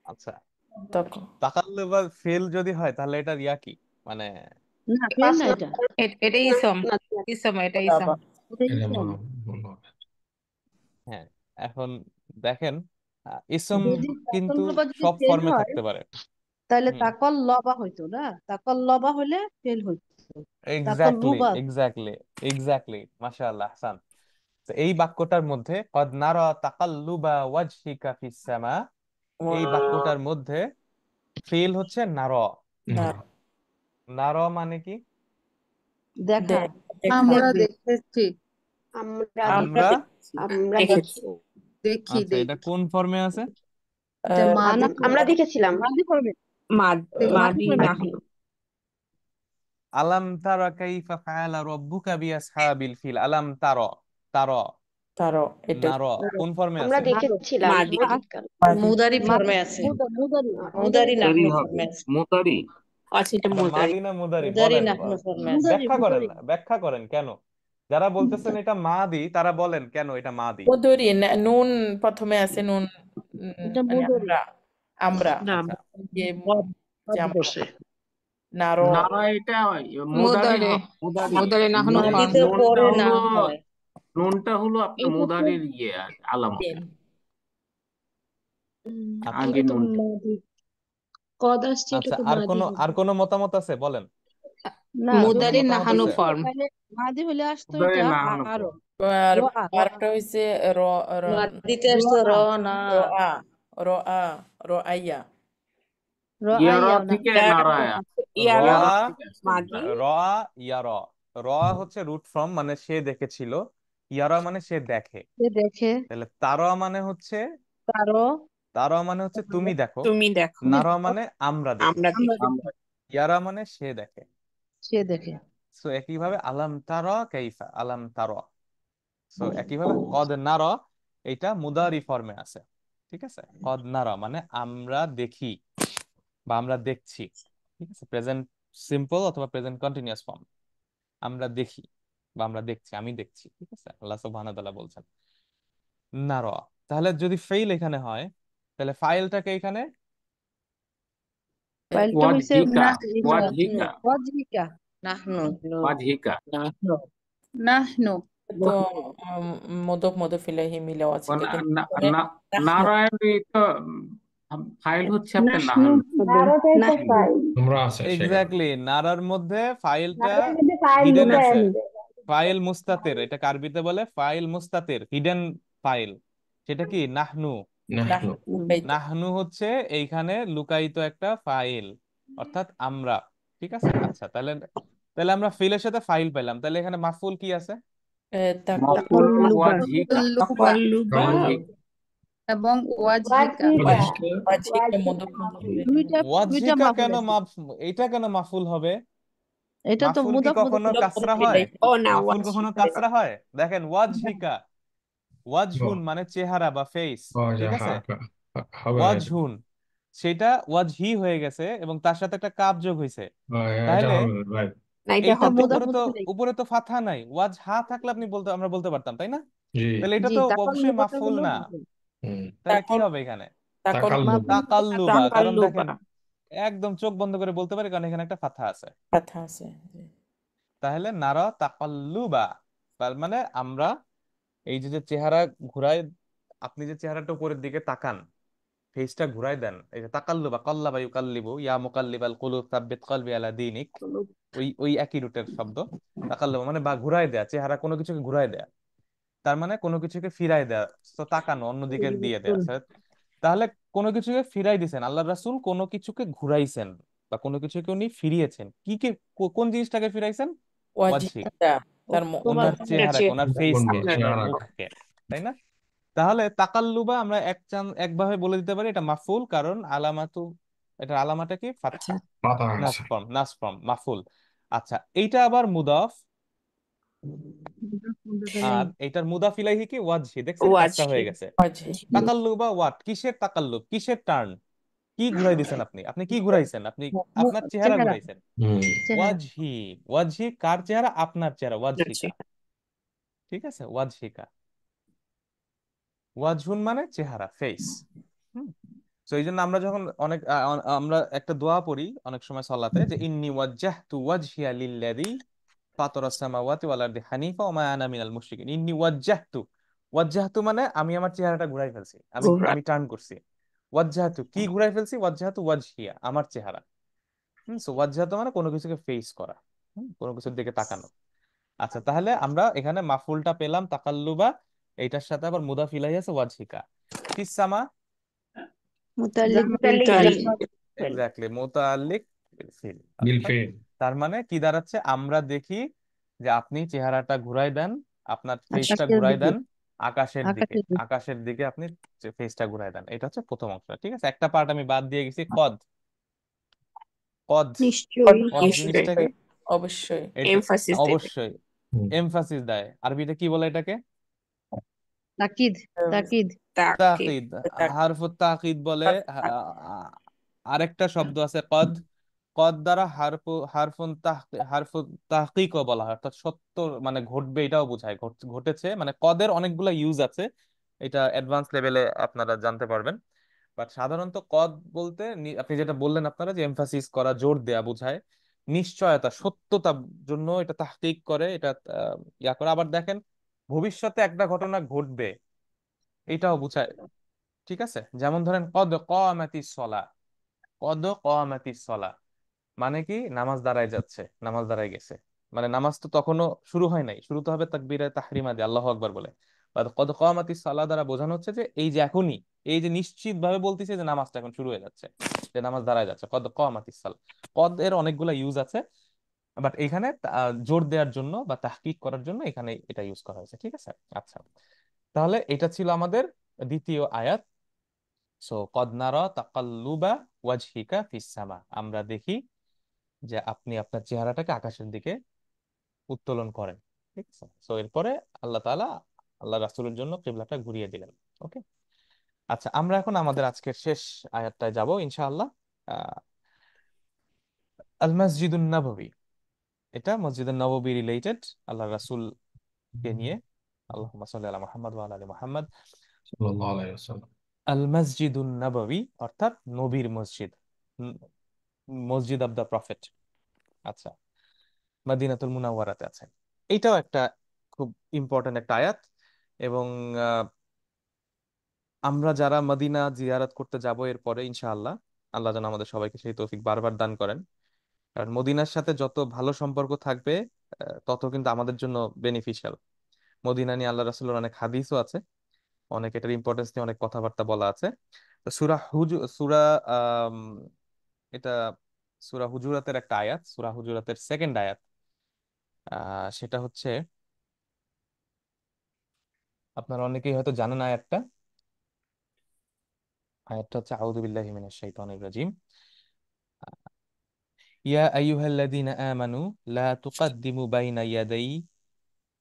আচ্ছা, তাকাল্লুবা ফেল যদি হয় তাহলে এটা ইয়া কি, মানে না ফেল না এটা এটাই ইসম, এটা ইসম। এটা এটা ইসলাম। ভুল হবে। হ্যাঁ, এখন দেখেন, ইসম যদি কিন্তু তাকাল্লুবা যদি সব ফেল ফর্মে হয় থাকতে পারে। তাহলে হুম, তাকাল্লবা হইতো না, তাকাল্লবা হলে ফেল হইতো, এক্স্যাক্টলি তাকাল্লুবা এক্স্যাক্টলি এক্স্যাক্টলি, মাশাআল্লাহ, হাসান। তো এই বাক্যটার মধ্যে কদ নারা তাকাল্লুবা ওয়াজহিকা ফিস সামা, এই বাক্যটার মধ্যে ফেল হচ্ছে নারা, না নার মানে কি? দেখা আমরা দেখবে দেখেছি আমরা আমরা দেখেছি আমরা দেখেছি দেখি দেখি আচ্ছা, এটা দেখি কোন ফর্মে আছে? এটা মাদি আমরা দেখেছিলাম মাদি পড়বে মাদি পড়বে। নাহনু আলাম তারা কাইফা ফাআলা রাব্বুকা বিআসহাবিল ফিল। আলাম তারা, তারা তারও এটা নার কোন ফর্মে আমরা আছে? দেখেছিলাম মাদি সঠিককাল মুদারি ফর্মে আছে মুদারি মুদারি মুদারি নাহনু হবে ফর্মে আছে মুদারি। আচ্ছা এটা এটা মুদারি মাদি না মুদারি মুদারি বলেন? নাহনু ফর্মে আছে মুদারি ব্যাখ্যা করেন মুদারি না, ব্যাখ্যা করেন কেন? যারা বলতেছেন এটা মাদি তারা বলেন কেন এটা মাদি? মুদারি নুন প্রথমে আছে নুন এটা মানে মুদারি আমরা না আচ্ছা, যে যে আমরা বসে নারো নারা এটা মুদারি মুদারি মুদারি নাহনু নুন- ফর্ম মাদিতে নুনটা পরে হলো নাম হয় নুনটা হলো আপনার এটা তো মুদারির আলামত। আচ্ছা আগে এটা তো নুনটা মাদি কদ আসছে এটা আচ্ছা, তো আর মাদি কোনো হবে আর কোনো মতামত আছে বলেন? না আর কোনো মুদারি মতামত নাহানু আছে? ফর্ম তাহলে মাদি হলে আসতো মুদারি এটা নাহানু আরো ফর্ম। আর র আ আরেকটা হইছে র র মাদিতে র আসতো র আ না র আ র আ র আইয়া র ইয়ারা আইয়াও না থেকে ইয়ারা নারায়া ইয়ারা রা ইয়ারা থেকে আসছে মাদি মুদারি। রা ইয়ার। র হচ্ছে রুট ফ্রম, মানে সে দেখেছিল। ইয়ারা মানে সে দেখে। সে দেখে তাহলে তারা মানে হচ্ছে, তারও তারা মানে হচ্ছে তুমি দেখো। তুমি দেখো তুমি নারা দেখো মানে আমরা দেখি। আমরা আমরা দেখি দেখি আমরা ইয়ারা মানে সে দেখে। সে দেখে সো একইভাবে আলাম তারা কাইফা, আলাম তারা। সো একইভাবে কদ নারা, এটা মুদারি ফর্মে আছে। ঠিক আছে, কদ নারা মানে আমরা দেখি বা আমরা দেখছি। ঠিক আছে, প্রেজেন্ট সিম্পল অথবা প্রেজেন্ট কন্টিনিউয়াস ফর্ম। আমরা দেখি বা আমরা দেখছি, আমি দেখছি। ঠিক আছে, আল্লাহ সুবহানাহু ওয়া তাআলা বলছেন নারা। তাহলে যদি ফেইল এখানে হয়, তাহলে ফাইলটাকে এখানে ফাইলটা হইছে ওয়াজহিকা নাহনু ওয়াজহিকা ওয়াজহিকা নাহনু ওয়াজহিকা নাহনু নাহনু তো মদক ইলাইহি মিলাও আছে কিন্তু এখানে নাহনু নারায়ণ তো ফাইল হচ্ছে আপনার নাহনু নাহান। হবে নারটাই তো নাহনু ফাইল তোমরা আছে সেখানে এক্স্যাক্টলি নারার মধ্যে ফাইলটা নারের মধ্যে ফাইল হিডেন লুকায় আছে। নিবে ফাইল মুস্তাতির, এটা আরবিতে বলে ফাইল মুস্তাতির, হিডেন ফাইল। সেটা কি? নাহনু। নাহনু নাহনু হচ্ছে এইখানে লুকায়িত একটা ফাইল, অর্থাৎ আমরা। ঠিক আছে, আচ্ছা তাহলে তাহলে আমরা ফিলের সাথে ফাইল পেলাম, তাহলে এখানে মাফুল কি আছে? মাফুল তাকাল্লুবা ওয়াজহিকা তাকাল্লুবা ওয়াজহিকা এবং ওয়াজহিকা ওয়াজহিকা ওয়াজহিকা মদক দুইটা দুইটা ওয়াজহিকা মাফুল কেন আছে এটা কেন মাফুল হবে? এটা তো মাফুল কি মুদাফ কখনো মুদাফ কাসরা হয়? ও না মাফুল কখনো কাসরা হয়? দেখেন ওয়াজহিকা, ওয়াজহুন ও মানে চেহারা বা ফেস। ও যা ঠিক আছে, হবে না এটা। ওয়াজহুন সেটা ওয়াজহি হয়ে গেছে এবং তার সাথে একটা কাপ যোগ হয়েছে। এটা তাহলে হবে না রাইট। না এটা এইটার তো হবে মুদাফ উপরে তো মুদাফ উপরে তো ফাথা নাই, ওয়াজ হা থাকলে আপনি আমরা বলতে পারতাম, তাই না? জি তাহলে এটা জি তো অবশ্যই তাকাল্লুবাটা মাফুল হলো না। মাফুল হুম তাহলে কি হবে এখানে? তাকাল্লুব তাকাল্লুবা, কারণ তাকাল্লুবা দেখেন একদম চোখ বন্ধ করে বলতে পারি, কারণ এখানে একটা ফাথা আছে। কথা আছে তাহলে নারা তাকাল্লুবা, তার মানে আমরা এই যে যে চেহারা ঘুরায়, আপনি যে চেহারাটা উপরের দিকে তাকান, ফেসটা ঘুরাই দেন, এই যে তাকাল্লুবা, কাল্লাবা ইউকাল্লিবু ইয়া মুকাল্লিবাল কুলুব সাব্বিত কলবি আলা দীনিক, ওই ওই একই রুটের শব্দ। তাকাল্লুবা মানে বা ঘুরাই দেয়া, চেহারা কোনো কিছুকে ঘুরাই দেয়া, তার মানে কোনো কিছুকে ফিরাই দেয়া। তো তাকানো, অন্যদিকে দিয়ে দেয়া। তাহলে কোনো কিছুকে ফিরাই দিছেন, আল্লাহ রাসূল কোনো কিছুকে ঘুরাইছেন বা কোনো কিছুকে উনি ফিরিয়েছেন। কি কি কোন জিনিসটাকে ফিরাইছেন? ওয়াজহি, ওয়াজহিকা তার ওনার চেহারাকে, ওনার ফেসকে, ওনার চেহারা মুখকে, তাই না? তাহলে তাকাল্লুবা আমরা একভাবে বলে দিতে পারি এটা মাফুল, কারণ আলামাতু, এটার আলামাটা কি? ফাতহা, পাতা নাস আছে। ফর্ম, নাস ফর্ম, মাফুল। আচ্ছা, এইটা আবার মুদাফ, আর এইটার মুদাফ ইলাইহি কি? ওয়াজহি। দেখছেন কাজটা হয়ে গেছে। ওয়াজহি তাকাল্লুবা ওয়াট, কিসের তাকাল্লুব, কিসের টার্ন, কি ঘুরাই দিছেন আপনি? আপনি কি ঘুরাইছেন? আপনি আপনার চেহারা চেহারা ঘুরাইছেন। হুম চেহারা ওয়াজহি, ওয়াজহি কার চেহারা? আপনার চেহারা, ওয়াজহিকা। ঠিক আছে, ওয়াজহিকা, ওয়াজহুন মানে চেহারা, ফেস। তো এই জন্য আমরা যখন আমরা একটা দোয়া পড়ি অনেক সময় সালাতে, যে ইন্নী ওয়াজ্জাহতু ওয়াজহিয়া লিল্লাযী ফাতারাস সামাওয়াতি ওয়াল আরদি হানিফা ওয়া মা আনা মিনাল মুশরিকিন। ইন্নী ওয়াজ্জাহতু, ওয়াজ্জাহতু মানে আমি আমার চেহারাটা ঘুরাই ফেলছি, আমি টার্ন করছি। ওয়াজ্জাহতু কি ঘুরাই ফেলছি? ওয়াজ্জাহতু ওয়াজহিয়া, আমার চেহারা। সো ওয়াজ্জাহতু মানে কোনো কিছুকে ফেস করা, কোনো কিছুর দিকে তাকানো। আচ্ছা, তাহলে আমরা এখানে মাফুলটা পেলাম তাকাল্লুবা, এইটার সাথে আবার মুদাফ ইলাইহি আছে ওয়াজহিকা। ফিস-সামা, মুতাল্লিক মুতাল্লিক বিল বিল ফিল এক্স্যাক্টলি মুতাআল্লিক বিল ফিল, বিল অর্থাৎ ফেল তার মানে কি দাঁড়াচ্ছে, আমরা দেখি যে আপনি চেহারাটা ঘুরাই দেন, আপনার ফেসটা আকাশের ঘুরাই দিকে। দেন আকাশের দিকে, আকাশের দিকে। আকাশের দিকে আপনি ফেসটা ঘুরাই দেন। এটা হচ্ছে প্রথম অংশ। ঠিক আছে, একটা পার্ট আমি বাদ দিয়ে গেছি, কদ। কদ, নিশ্চয়ই। কদ নিশ্চয়ই, জিনিসটা কি? অবশ্যই। এটা এমফাসিস দেবে। অবশ্যই এমফাসিস দেয়। আরবিতে কি বলে এটাকে? তাকিদ। তাকিদ। তাকিদ। তাকিদ, হারফুত তাকিদ বলে। আরেকটা শব্দ আছে কদ, কদ দ্বারা হারফু তাহকিকও বলা হয়, অর্থাৎ সত্য মানে ঘটবে এটাও বোঝায়, ঘটেছে মানে। কদের অনেকগুলো ইউজ আছে, এটা অ্যাডভান্স লেভেলে আপনারা জানতে পারবেন। বাট সাধারণত কদ বলতে আপনি যেটা বললেন আপনারা, যে এমফাসিস করা, জোর দেয়া বোঝায়, নিশ্চয়তা, সত্যতার জন্য এটা তাহকিক করে, এটা ইয়া করে। আবার দেখেন, ভবিষ্যতে একটা ঘটনা ঘটবে এটাও বোঝায়। ঠিক আছে, যেমন ধরেন কদ কামাতিস সলা, কদ কামাতিস সলা মানে কি, নামাজ দাঁড়ায় যাচ্ছে, নামাজ দাঁড়ায় গেছে, মানে নামাজ তো তখনো শুরু হয় নাই, শুরু তো হবে তাকবীরে তাহরিমা দিয়ে, আল্লাহু আকবার বলে। আর কদ কামাতিস সালাহ দ্বারা বোঝানো হচ্ছে যে এই যে এখনই, এই যে নিশ্চিত ভাবে বলতেছে যে নামাজটা এখন শুরু হয়ে যাচ্ছে, যে নামাজ দাঁড়ায় যাচ্ছে, কদ কামাতিস সালাহ। কদ এর অনেকগুলা ইউজ আছে, বাট এখানে জোর দেওয়ার জন্য বা তাহকিক করার জন্য এখানে এটা ইউজ করা হয়েছে। ঠিক আছে, আচ্ছা। তাহলে এটা ছিল আমাদের দ্বিতীয় আয়াত। সো কদ নারা তাকাল্লুবা ওয়াজহিকা ফিস সামা, আমরা দেখি যে আপনি আপনার চেহারাটাকে আকাশের দিকে উত্তোলন করেন। ঠিক আছে, সো এরপরে আল্লাহ তাআলা আল্লাহ রাসূলের জন্য কিবলাটা ঘুরিয়ে দিলেন। ওকে, আচ্ছা, আমরা এখন আমাদের আজকের শেষ আয়াতটায় যাব ইনশাআল্লাহ। আহ, আল মসজিদুন নববী, এটা মসজিদুন নববী রিলেটেড, আল্লাহ রাসূলকে নিয়ে। আল্লাহুম্মা সাল্লি আলা মুহাম্মদ ওয়া আলা আলি মুহাম্মদ। সাল্লাল্লাহু আলাইহি ওয়াসাল্লাম। আল মসজিদুন নববী অর্থাৎ নবীর মসজিদ, মসজিদ অফ দ্য প্রফেট। আচ্ছা, মদিনাতুল মুনাওয়ারাতে আছে। এটাও একটা খুব ইম্পর্টেন্ট একটা আয়াত। এবং আহ, আমরা যারা মদিনা জিয়ারত করতে যাব এরপরে ইনশাআল্লাহ, আল্লাহ যেন আমাদের সবাইকে সেই তৌফিক বারবার দান করেন। কারণ মদিনার সাথে যত ভালো সম্পর্ক থাকবে তত কিন্তু আমাদের জন্য বেনিফিশিয়াল। মদিনা নিয়ে আল্লাহ রাসূলের অনেক হাদিসও আছে, অনেক এটার ইম্পর্টেন্স নিয়ে অনেক কথাবার্তা বলা আছে। তো আম, এটা সূরা হুজুরাতের একটা আয়াত, সূরা হুজুরাতের সেকেন্ড আয়াত। সেটা হচ্ছে, আপনারা অনেকেই হয়তো জানেন আয়াতটা। আয়াতটা হচ্ছে আউযু বিল্লাহি মিনাশ শাইতানির রাজিম। ইয়া আইয়ুহাল্লাযীনা আমানু লা তুকদ্দিমু বাইনা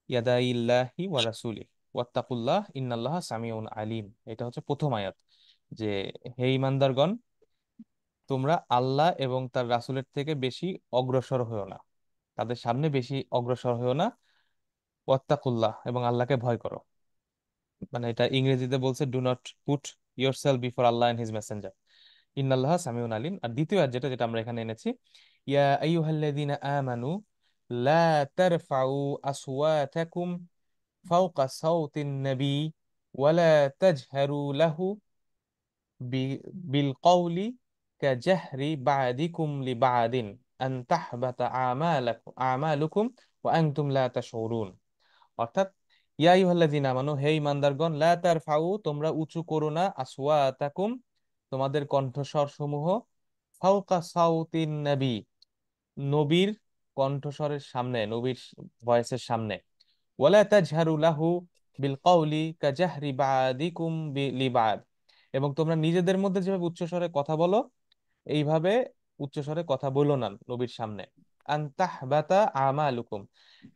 ইয়াদাইল্লাহি ওয়া রাসূলিহি ওয়াত্তাকুল্লাহ ইন্নাল্লাহা সামিউন আলিম। এটা হচ্ছে প্রথম আয়াত, যে হে ঈমানদারগণ, তোমরা আল্লাহ এবং তার রাসূলের থেকে বেশি অগ্রসর হও না, তাদের সামনে বেশি অগ্রসর হও না। ওয়াত্তাকুল্লাহ, এবং আল্লাহকে ভয় করো। মানে এটা ইংরেজিতে বলছে, do not put yourself before Allah and his messenger ইন্নাল্লাহা সামিউন আলিম। আর দ্বিতীয় আয়াত যেটা যেটা আমরা এখানে এনেছি, ইয়া আইয়ুহাল্লাযীনা আমানু লা তারফাউ আসওয়াতাকুম ফাওকা সাওতিন নবী ওয়ালা তাজহারু লাহু বিল কওলি কাজাহরি বা'দিকুম লিবা'দিন আন তাহবাতা আমালুকুম ওয়া আনতুম লা তাশউরুন। অর্থাৎ, ইয়া আইয়ুহাল্লাযীনা আমানু, হে ঈমানদারগণ, লা তারফাউ, তোমরা উঁচু করো না, আসওয়াতাকুম, তোমাদের কণ্ঠস্বর সমূহ, ফাওকা সাউতিন নবী, নবীর কণ্ঠস্বরের সামনে, নবীর ভয়েসের সামনে। ওয়ালা তাজহারু লাহু বিল কওলি কাজাহরি বা'দিকুম লিবা'দ, এবং তোমরা নিজেদের মধ্যে যেভাবে উচ্চস্বরে কথা বলো, এইভাবে উচ্চস্বরে কথা বলো না নবীর সামনে। আনতাহবাতা আমালুকুম,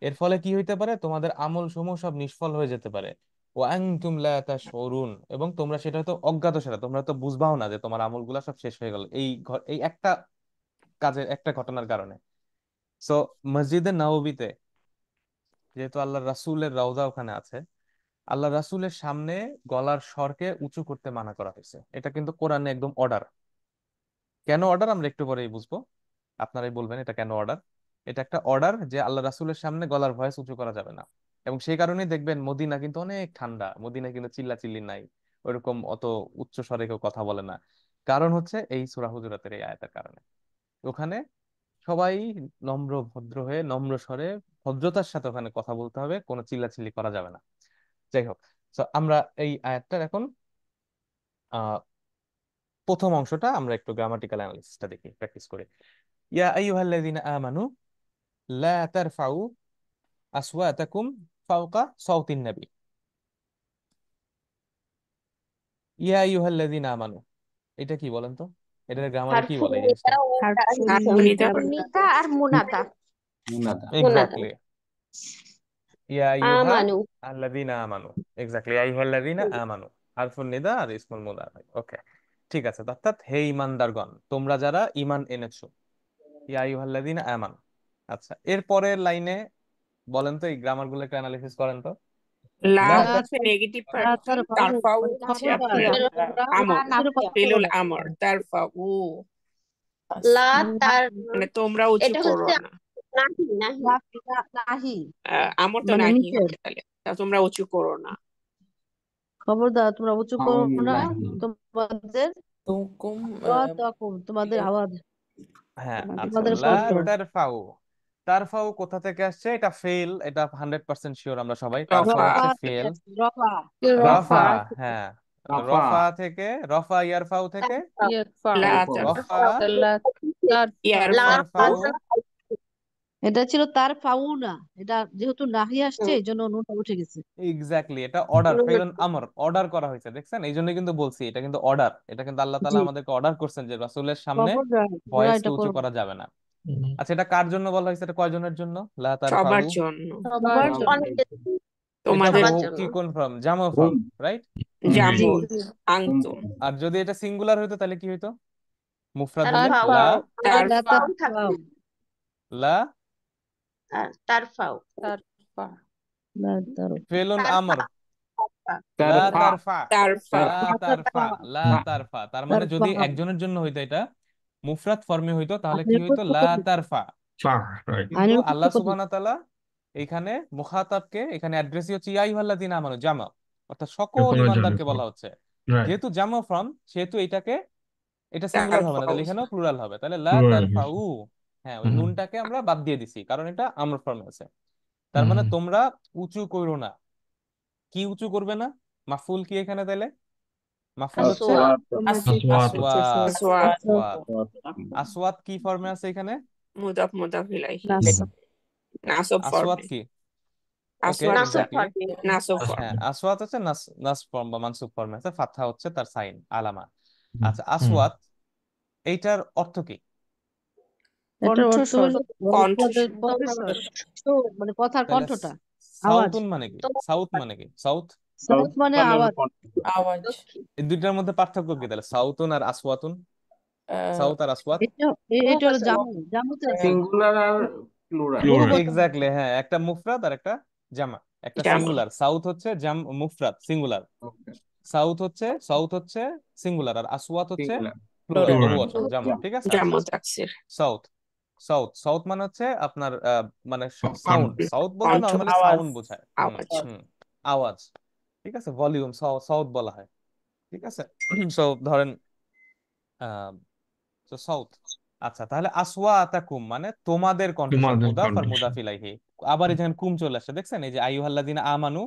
এর ফলে কি হইতে পারে, তোমাদের আমল সমূহ সব নিষ্ফল হয়ে যেতে পারে। ও আনতুম লা তাশউরুন, এবং তোমরা সেটা তো অজ্ঞাত, সেটা তোমরা তো বুঝবাও না যে তোমার আমলগুলা সব শেষ হয়ে গেল এই একটা কাজের, একটা ঘটনার কারণে। সো মসজিদে নববীতে যেহেতু আল্লাহ রাসূলের রওজা ওখানে আছে, আল্লাহ রাসূলের সামনে গলার স্বরকে উঁচু করতে মানা করা হয়েছে। এটা কিন্তু কোরআনে একদম অর্ডার। কেন অর্ডার আমরা একটু পরেই বুঝবো, আপনারাই বলবেন এটা কেন অর্ডার। এটা একটা অর্ডার যে আল্লাহ রাসূলের সামনে গলার ভয়েস উঁচু করা যাবে না। এবং সেই কারণেই দেখবেন মদিনা কিন্তু অনেক ঠান্ডা, মদিনায় কিন্তু চিল্লাচিল্লি নাই, ওইরকম অত উচ্চ স্বরে কেউ কথা বলে না। কারণ হচ্ছে এই সূরা হুজুরাতের এই আয়াতের কারণে। ওখানে সবাই নম্র ভদ্র হয়ে, নম্র স্বরে, ভদ্রতার সাথে ওখানে কথা বলতে হবে, কোনো চিল্লাচিল্লি করা যাবে না। যাই হোক, তো আমরা এই আয়াতটার এখন আহ প্রথম অংশটা আমরা একটু গ্রামাটিক্যাল অ্যানালিসিসটা দেখি, প্র্যাকটিস করি। ইয়া আইয়ুহাল্লাযীনা আমানু লা তারফাউ আসওয়াতাকুম ফাওকা সাওতিন নবী। ইয়া আইয়ুহাল্লাযীনা আমানু, এটা কি বলেন তো? এটার গ্রামারে কি বলে এই জিনিসটা? হারফুনিদা নিতা আর মুনাদা। মুনাদা। এক্স্যাক্টলি, ইয়া আইয়ুহা আমানু আল্লাযীনা আমানু। এক্স্যাক্টলি, ইয়া আইয়ুহাল্লাযীনা আমানু হারফুন নিদা আর ইসমুল মুদা। ওকে, ঠিক আছে। অর্থাৎ হে ঈমানদারগণ, তোমরা যারা ঈমান এনেছো, ইয়া আইয়ুহাল্লাযীনা আমানু। আচ্ছা, এর পরের লাইনে বলেন তো, এই গ্রামার গুলো একটু অ্যানালিসিস করেন তো। লা লা হচ্ছে নেগেটিভ লা পার্টিকেল, তারফাউ তারফাউ মানে হচ্ছে খবরদার আপনার তোমরা আমর, নাফিয়া। ফেলুল আমর, তারফাউ লা মানে তার মানে তোমরা উঁচু এটা করো হচ্ছে না। নাহি নাহি নাহি আমর তো মানে নাহি নিষেধ। হবে, তাহলে তা তোমরা উঁচু করো না। খবরদার তোমরা উঁচু করো না নাহি। তোমাদের তুকুম তোমাদের আওয়াজ, হ্যাঁ, আচ্ছা, তোমাদের লা কণ্ঠ। তারফাউ। তারফাউ কোথা থেকে আসছে? এটা ফেল, এটা 100% শিওর আমরা সবাই। তারফাউ রফা হচ্ছে রফা থেকে ফেল। আসছে, রফা রফা, রফা হ্যাঁ, রাফা রফা থেকে, রফা ইয়ারফাউ থেকে, লা রফা ইয়ারফা ইয়ারফাউ। এটা ছিল তার ফাউ না, এটা যেহেতু নাহি আসছে হুম, এই জন্য নুনটা উঠে গেছে। এক্স্যাক্টলি, এটা অর্ডার, নুন ফেলুন আমর, অর্ডার করা হয়েছে, দেখছেন? এই জন্য কিন্তু বলছি এটা কিন্তু অর্ডার। এটা কিন্তু আল্লাহ জি, তাআলা আমাদেরকে অর্ডার করছেন যে রাসূলের সামনে খবরদার তোমরা ভয়েসকে এটা উঁচু করো না। করা যাবে না। আচ্ছা, এটা কার জন্য বলা হয়েছে? এটা কয়জনের জন্য? লা তারফাউ, সবার জন্য, সবার জন্য। অনেকের এটা তোমাদের সবার জন্য কি কোন ফর্ম? জামা হুম ফর্ম, রাইট? জি জামুর জি আনতুম, আর যদি এটা সিঙ্গুলার হইতো তাহলে কি হইতো? মুফরাদ তার হলে ফাও লা, তার লা ফাও তারফাউ থাকবে লা আর তার ফাও লা তারফাউ ফেলুন তার আমর, ফা লা তারফা তারফা, তারফা লা লা তারফা, তারফাউ লা তারফা। তার মানে যদি তারফাউ একজনের জন্য হইতো, এটা মুফরাদ ফর্মে হইতো, তাহলে কি আইনের হইতো? পক্ষ লা থেকে, তারফা। রাইট। কিন্তু আইনের পক্ষ আল্লাহ থেকে। সুবহানাহু ওয়া তাআলা এখানে মুখাতাবকে, এখানে অ্যাড্রেসই হচ্ছে ইয়া আইয়ুহাল্লাযীনা আমানু, জামা, অর্থাৎ সকল সকলের জন্য ইমানদারকে বলা হচ্ছে। রাইট। যেহেতু জামা ফর্ম, সেহেতু এটাকে, এটা সিঙ্গুলার হবে না, তারফাও তাহলে এখানেও প্লুরাল হবে, তাহলে লা তারফাউ। হ্যাঁ, ওই নুনটাকে আমরা বাদ দিয়ে দিছি, কারণ এটা আমর ফর্মে আছে। তার মানে তোমরা উঁচু করো না। কি উঁচু করবে না? মাফুল কি এখানে তাহলে? মাফুল হচ্ছে আসওয়াত তোমরা আসওয়াত। আসওয়াত আসওয়াত, আসওয়াত কি ফর্মে আছে এখানে? মুদাফ মুদাফ ইলাইহি, নাস নাসব আসওয়াত ফর্মে, কি? ওকে, আসওয়াত নাসব এক্স্যাক্টলি। ফর্মে নাসব হ্যাঁ, ফর্মে। আসওয়াত হচ্ছে নাস, নাস ফর্ম বা মানসুব ফর্মে আছে, ফাতহা হচ্ছে তার সাইন, আলামা। আচ্ছা, আসওয়াত এইটার অর্থ কি? এটার অর্থ কণ্ঠস্বর। হলো তোমাদের কণ্ঠস্বর, কথার কণ্ঠস্বর সুর, মানে কথার তাহলে কণ্ঠটা, আওয়াজ। সাউতুন মানে কি? সাউথ মানে কি? সাউথ, সাউথ মানে মানে হলো আওয়াজ। আওয়াজ। দক্ষিণ এই দুইটার মধ্যে পার্থক্য কি তাহলে? সাউতুন আর আসওয়াতুন, আহ, সাউথ আর আসওয়াত। এটা এটা হলো জামু, জামুতে আছে। সিঙ্গুলার আর প্লুরাল। বহুবচন এক্স্যাক্টলি, হ্যাঁ, একটা মুফরাদ আর একটা জামা। একটা জামা, সিঙ্গুলার সাউথ হচ্ছে মুফরাদ সিঙ্গুলার, ওকে, সাউথ হচ্ছে সিঙ্গুলার, আর আসওয়াত হচ্ছে সিঙ্গুলার প্লুরাল, plural। বহুবচন, জামা। ঠিক আছে, আচ্ছা। জামা তাকসির, সাউথ, সাউথ মানে হচ্ছে আপনার মানে সাউন্ড। সাউথ বলতে কণ্ঠ, নর্মালি আওয়াজ। সাউন্ড বোঝায়। হুম, আওয়াজ। হুম, আওয়াজ। ঠিক আছে, ভলিউম, সাউথ বলা হয়। ঠিক আছে। সো ধরেন সাউথ। আচ্ছা, তাহলে আসওয়াতাকুম মানে তোমাদের কণ্ঠস্বর, তোমাদের মুদাফ আর কন্ডিশন। মুদাফ ইলাইহি। আবার এখানে কুম চলে আসছে, দেখছেন? এই যে আইয়ুহাল্লাযীনা আমানু,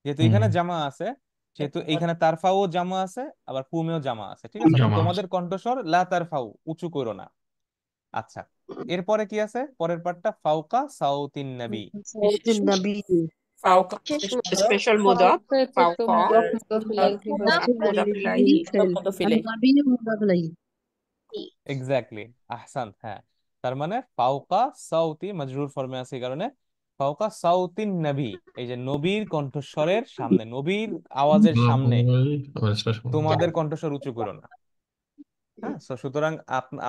যেহেতু এখানে জামা আছে, সেহেতু এখানে তারফাও জামা আছে, আবার কুমেও জামা আছে। ঠিক আছে, অর্থাৎ জামা আছে। তোমাদের কণ্ঠস্বর লা তারফাউ, উঁচু করো না। আচ্ছা, এরপরে কি আছে? পরের পার্টটা ফাওকা সাউতিন নবী। সাউতুন নবী, ফাওকা শেষ স্পেশাল মুদাফ, ফাওকা মুদাফ মুদাফ ইলাইহি, মানে নবী মুদাফ ইলাইহি। এক্স্যাক্টলি, আহসান, হ্যাঁ। তার মানে ফাওকা সাউতি মাজরুর ফর্মে আছে, এই কারণে ফাওকা সাউতিন নবী, এই যে নবীর কণ্ঠস্বরের সামনে, নবীর আওয়াজের সামনে তোমাদের কণ্ঠস্বর উঁচু করো না। হ্যাঁ, সুতরাং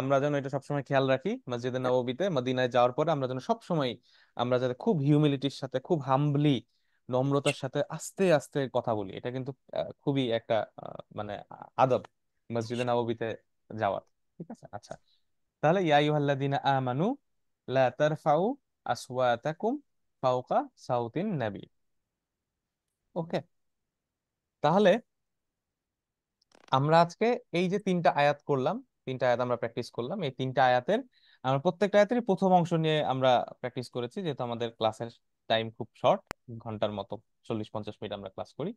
আমরা যেন এটা সবসময় খেয়াল রাখি, মসজিদে নববীতে মদিনায় যাওয়ার পরে আমরা যেন সবসময়, আমরা যাতে খুব হিউমিলিটির সাথে, খুব হাম্বলি, নম্রতার সাথে আস্তে আস্তে কথা বলি। এটা কিন্তু খুবই একটা মানে আদব মসজিদে নববীতে যাওয়ার। ঠিক আছে, আচ্ছা। তাহলে ইয়া আইয়ুহাল্লাযীনা আমানু লা তারফাউ আসওয়াতাকুম ফাওকা সাউতিন নবী। ওকে, তাহলে আমরা আজকে এই যে তিনটা আয়াত করলাম, তিনটা আয়াত আমরা প্র্যাকটিস করলাম, এই তিনটা আয়াতের আমরা প্রত্যেকটা আয়াতেরই প্রথম অংশ নিয়ে আমরা প্র্যাকটিস করেছি, যেহেতু আমাদের ক্লাসের টাইম খুব শর্ট, ঘন্টার মতো 40-50 মিনিট আমরা ক্লাস করি।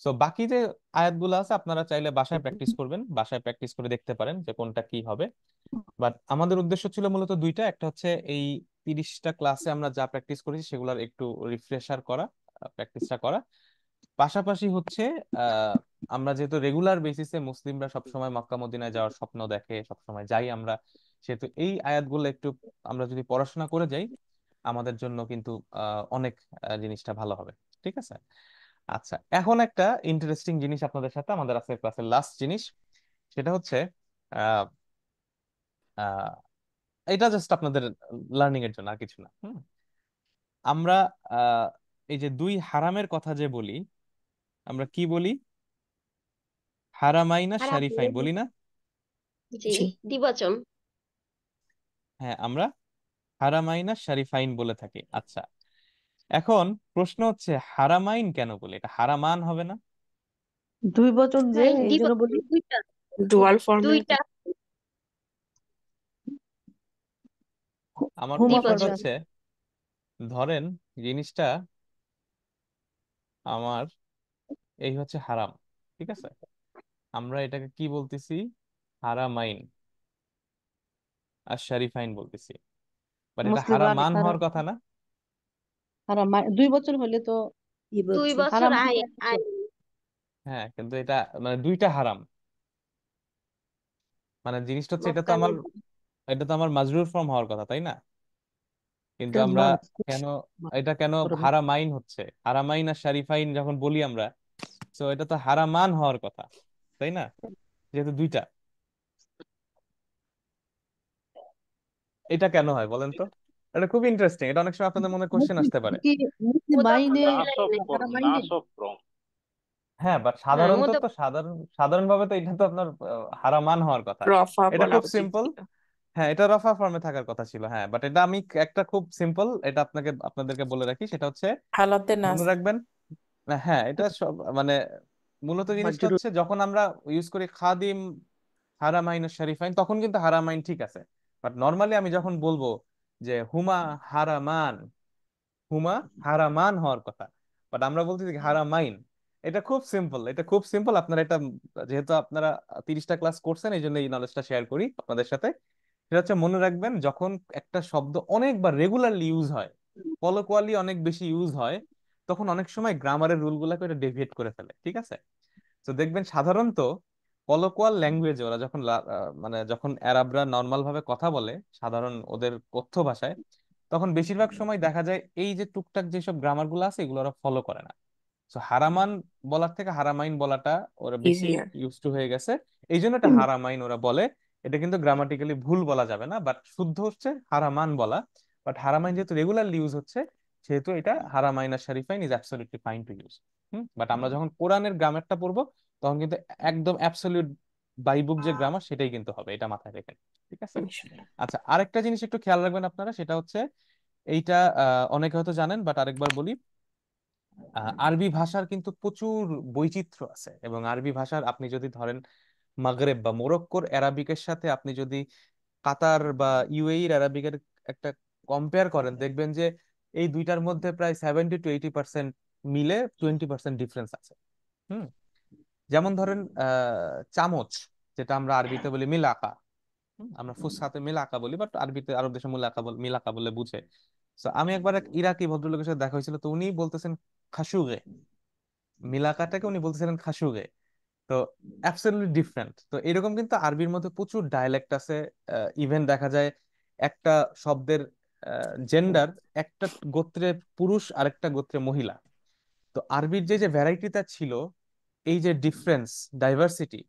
সো বাকি যে আয়াতগুলো আছে আপনারা চাইলে বাসায় প্র্যাকটিস করবেন, বাসায় প্র্যাকটিস করে দেখতে পারেন যে কোনটা কি হবে। বাট আমাদের উদ্দেশ্য ছিল মূলত দুইটা, একটা হচ্ছে এই 30টা ক্লাসে আমরা যা প্র্যাকটিস করেছি সেগুলোর একটু রিফ্রেশার করা, প্র্যাকটিসটা করা। পাশাপাশি হচ্ছে আহ আমরা যেহেতু রেগুলার বেসিসে মুসলিমরা সবসময় মক্কা মদিনায় যাওয়ার স্বপ্ন দেখে, সবসময় যাই আমরা, সেহেতু এই আয়াতগুলো একটু আমরা যদি পড়াশোনা করে যাই আমাদের জন্য কিন্তু অনেক জিনিসটা ভালো হবে। ঠিক আছে। আচ্ছা, এখন একটা ইন্টারেস্টিং জিনিস আপনাদের সাথে, আমাদের আজকের ক্লাসের লাস্ট জিনিস, সেটা হচ্ছে আহ আহ এটা জাস্ট আপনাদের লার্নিং এর জন্য, আর কিছু না। আমরা আহ এই যে দুই হারামের কথা যে বলি, আমরা কি বলি? হারামাইনা হারাম শারিফাইন বলি না? জি জি দ্বিবচন। হ্যাঁ, আমরা হারামাইনা শারিফাইন বলে থাকি। আচ্ছা, এখন প্রশ্ন হচ্ছে হারামাইন কেন বলি? এটা হারামান হবে না? দুই বচন যে ভাই এই জন্য বলি। দুইটা ডুয়াল ফর্মের দুইটা আমার হুমা প্রশ্নটা ফর্মে দ্বিবচন। আছে। হচ্ছে, ধরেন জিনিসটা আমার এই হচ্ছে হারাম, ঠিক আছে, আমরা এটাকে কি বলতেছি? হারামাইন আর শারিফাইন বলতেছি, বাট এটা মুসলিম হারামান হারাম হওয়ার কথা না? হারাম দুই বচন হলে তো দুই বছর হারাম আয় মানে এক বছর। আয় হ্যাঁ, কিন্তু এটা মানে দুইটা হারাম, মানে জিনিসটা হচ্ছে মক্কা মদিনা। এটা তো আমার মাজরুর ফর্ম হওয়ার কথা, তাই না? কিন্তু এটা আমরা নয়। কেন এটা কেন হারামাইন হচ্ছে? হারামাইন আর শারিফাইন যখন বলি আমরা, তো এটা তো হারামান হওয়ার কথা, তাই না? যেহেতু দুইটা, এটা কেন হয় বলেন তো? এটা খুব ইন্টারেস্টিং, এটা অনেক সময় আপনাদের মনে কোশ্চেন আসতে পারে। কি মুসলিম মুদফ মাইনে মুদফ হারামাইনে হ্যাঁ, বাট হ্যাঁ সাধারণত মুদফ তো সাধারণভাবে তো এটা তো আপনার হারামান হওয়ার কথা। রফা এটা বলা খুব উচিত সিম্পল। ছিল। হ্যাঁ, এটা রফা ফর্মে থাকার কথা ছিল, হ্যাঁ, বাট এটা আমি একটা খুব সিম্পল, এটা আপনাদেরকে বলে রাখি, সেটা হচ্ছে হালাতে নাস। মনে রাখবেন। হ্যাঁ, এটা সব মানে মূলত জিনিসটা মাজরুর হচ্ছে যখন আমরা ইউজ করি খাদিম হারামাইন ও শরীফাইন, তখন কিন্তু হারামাইন ঠিক আছে। বাট নর্মালি আমি যখন বলবো যে হুমা হারামান, হুমা হারামান হওয়ার কথা, বাট আমরা বলতেছি কি হারামাইন। এটা খুব সিম্পল, এটা খুব সিম্পল। আপনারা এটা, যেহেতু আপনারা 30টা ক্লাস করছেন, এই জন্য এই নলেজটা শেয়ার করি আপনাদের সাথে। সেটা হচ্ছে মনে রাখবেন, যখন একটা শব্দ অনেকবার রেগুলারলি ইউজ হয়, কলোকুয়ালি অনেক বেশি ইউজ হয়, তখন অনেক সময় গ্রামারের রুল গুলাকে এটা ডেভিয়েট করে ফেলে, ঠিক আছে? তো দেখবেন সাধারণত কলোকুয়াল ল্যাঙ্গুয়েজে ওরা যখন মানে যখন আরবরা নর্মাল ভাবে কথা বলে, সাধারণ ওদের কথ্য ভাষায়, তখন বেশিরভাগ সময় দেখা যায় এই যে টুকটাক যেসব গ্রামার গুলো আছে এগুলো ওরা ফলো করে না। তো হারামান বলার থেকে হারামাইন বলাটা ওরা বেশি ইজিয়ার। ইউজ টু হয়ে গেছে, এই জন্য এটা হারামাইন ওরা বলে। এটা কিন্তু গ্রামাটিক্যালি ভুল বলা যাবে না, বাট শুদ্ধ হচ্ছে হারামান বলা। বাট হারামাইন যেহেতু রেগুলারলি ইউজ হচ্ছে, সেহেতু এটা হারামাইন আর শরীফাইন is absolutely fine to use. But আমরা যখন কোরআনের গ্রামারটা পড়বো, তখন কিন্তু একদম অ্যাবসলিউট বাইবুক যে গ্রামার সেটাই কিন্তু হবে, এটা মাথায় রেখেন, ঠিক আছে? আচ্ছা, আরেকটা জিনিস একটু খেয়াল রাখবেন আপনারা, সেটা হচ্ছে এইটা অনেকে হয়তো জানেন, বাট আরেকবার বলি। আরবি ভাষার কিন্তু প্রচুর বৈচিত্র্য আছে, এবং আরবি ভাষার আপনি যদি ধরেন মাগরেব বা মোরক্কোর অ্যারাবিকের সাথে আপনি যদি কাতার বা ইউএইর অ্যারাবিকের একটা কম্পেয়ার করেন, দেখবেন যে এই দুইটার মধ্যে প্রায় 70 to 80% মিলে, 20% ডিফারেন্স আছে। হুম যেমন ধরেন চামচ, যেটা আমরা আরবিতে বলি মিলাকা, আমরা ফুসহাতে মিলাকা বলি, বাট আরবিতে আরব দেশে মিলাকা বলে বুঝে। তো আমি একবার এক ইরাকি ভদ্রলোকের সাথে দেখা হয়েছিল, তো উনি বলতেছেন খাসুগে, মিলাকাটাকে উনি বলতেছিলেন খাসুগে। তো অ্যাবসলিউটলি ডিফারেন্ট। তো এরকম কিন্তু আরবির মধ্যে প্রচুর ডায়ালেক্ট আছে। ইভেন দেখা যায় একটা শব্দের জেন্ডার, একটা গোত্রে পুরুষ আরেকটা গোত্রে মহিলা। তো আরবির যে যে ভ্যারাইটিটা ছিল, এই যে ডিফারেন্স, ডাইভার্সিটি,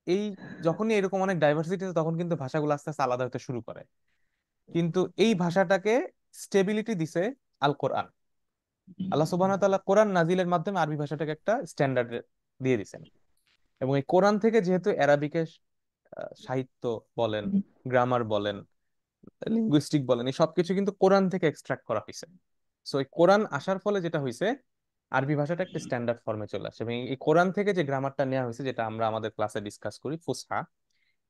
এই যখনই এরকম অনেক ডাইভার্সিটি, তখন কিন্তু ভাষাগুলো আস্তে আস্তে আলাদা হতে শুরু করে। কিন্তু এই ভাষাটাকে স্টেবিলিটি দিছে আল কোরআন। আল্লাহ সুবহানাহু ওয়া তাআলা কোরআন নাজিলের মাধ্যমে আরবি ভাষাটাকে একটা স্ট্যান্ডার্ড দিয়ে দিছেন। এবং এই কোরআন থেকে যেহেতু অ্যারাবিকের সাহিত্য বলেন, গ্রামার বলেন, লিঙ্গুইস্টিক বলেন, এই সবকিছু কিন্তু কোরআন থেকে এক্সট্রাক্ট করা হয়েছে। সো এই কোরআন আসার ফলে যেটা হয়েছে, আরবি ভাষাটা একটা স্ট্যান্ডার্ড ফর্মে চলে আসে। এবং এই কোরআন থেকে যে গ্রামারটা নেওয়া হয়েছে, যেটা আমরা আমাদের ক্লাসে ডিসকাস করি, ফুসহা,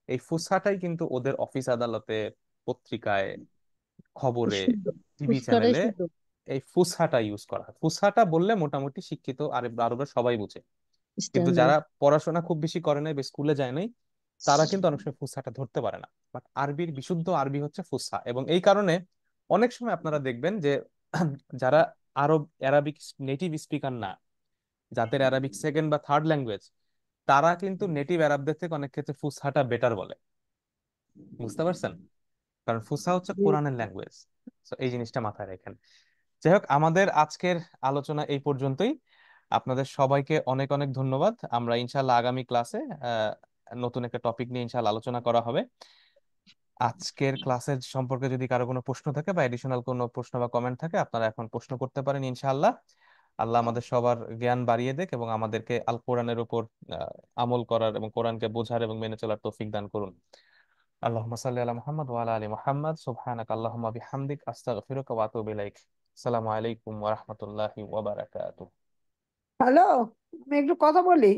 এই ফুসহাটাই কিন্তু ওদের অফিস আদালতে, পত্রিকায়, খবরে, শুদ্ধ টিভি পুষ্করে চ্যানেলে শুদ্ধ। এই ফুসহাটা ইউজ করা হয়। ফুসহাটা বললে মোটামুটি শিক্ষিত আরবরা সবাই বুঝে। কিন্তু স্ট্যান্ডার্ড। যারা পড়াশোনা খুব বেশি করে নাই বা স্কুলে যায় নাই, তারা কিন্তু অনেক সময় ফুসহাটা ধরতে পারে না। বাট আরবির বিশুদ্ধ আরবি হচ্ছে ফুসহা, এবং এই কারণে অনেক সময় আপনারা দেখবেন যে যারা অ্যারাবিক নেটিভ স্পিকার না, যাদের অ্যারাবিক সেকেন্ড বা থার্ড ল্যাঙ্গুয়েজ, তারা কিন্তু নেটিভ অ্যারাবদের থেকে অনেক ক্ষেত্রে ফুসহাটা বেটার বলে। বুঝতে পারছেন? কারণ ফুসহা হচ্ছে কোরআনের ল্যাঙ্গুয়েজ। তো এই জিনিসটা মাথায় রাখেন। যাই হোক, আমাদের আজকের আলোচনা এই পর্যন্তই। আপনাদের সবাইকে অনেক অনেক ধন্যবাদ। আমরা ইনশাল্লাহ আগামী ক্লাসে নতুন একটা টপিক নিয়ে ইনশাল্লাহ আলোচনা করা হবে। আজকের ক্লাসের সম্পর্কে যদি কারো কোনো প্রশ্ন থাকে বা এডিশনাল কোনো প্রশ্ন বা কমেন্ট থাকে, আপনারা এখন প্রশ্ন করতে পারেন ইনশাআল্লাহ। আল্লাহ আমাদের সবার জ্ঞান বাড়িয়ে দেখ এবং আমাদেরকে আল কোরআনের উপর আমল করার এবং কোরআনকে বোঝার এবং মেনে চলার তৌফিক দান করুন। আল্লাহুম্মা সাল্লি আলা মুহাম্মদ ওয়া আলা আলি মুহাম্মদ, সুবহানাকা আল্লাহুম্মা বিহামদিক, আস্তাগফিরুকা ওয়া আতুবু ইলাইক। আসসালামু আলাইকুম ওয়া রাহমাতুল্লাহি ওয়া বারাকাতুহু। হ্যালো, আমি একটু কথা বলি।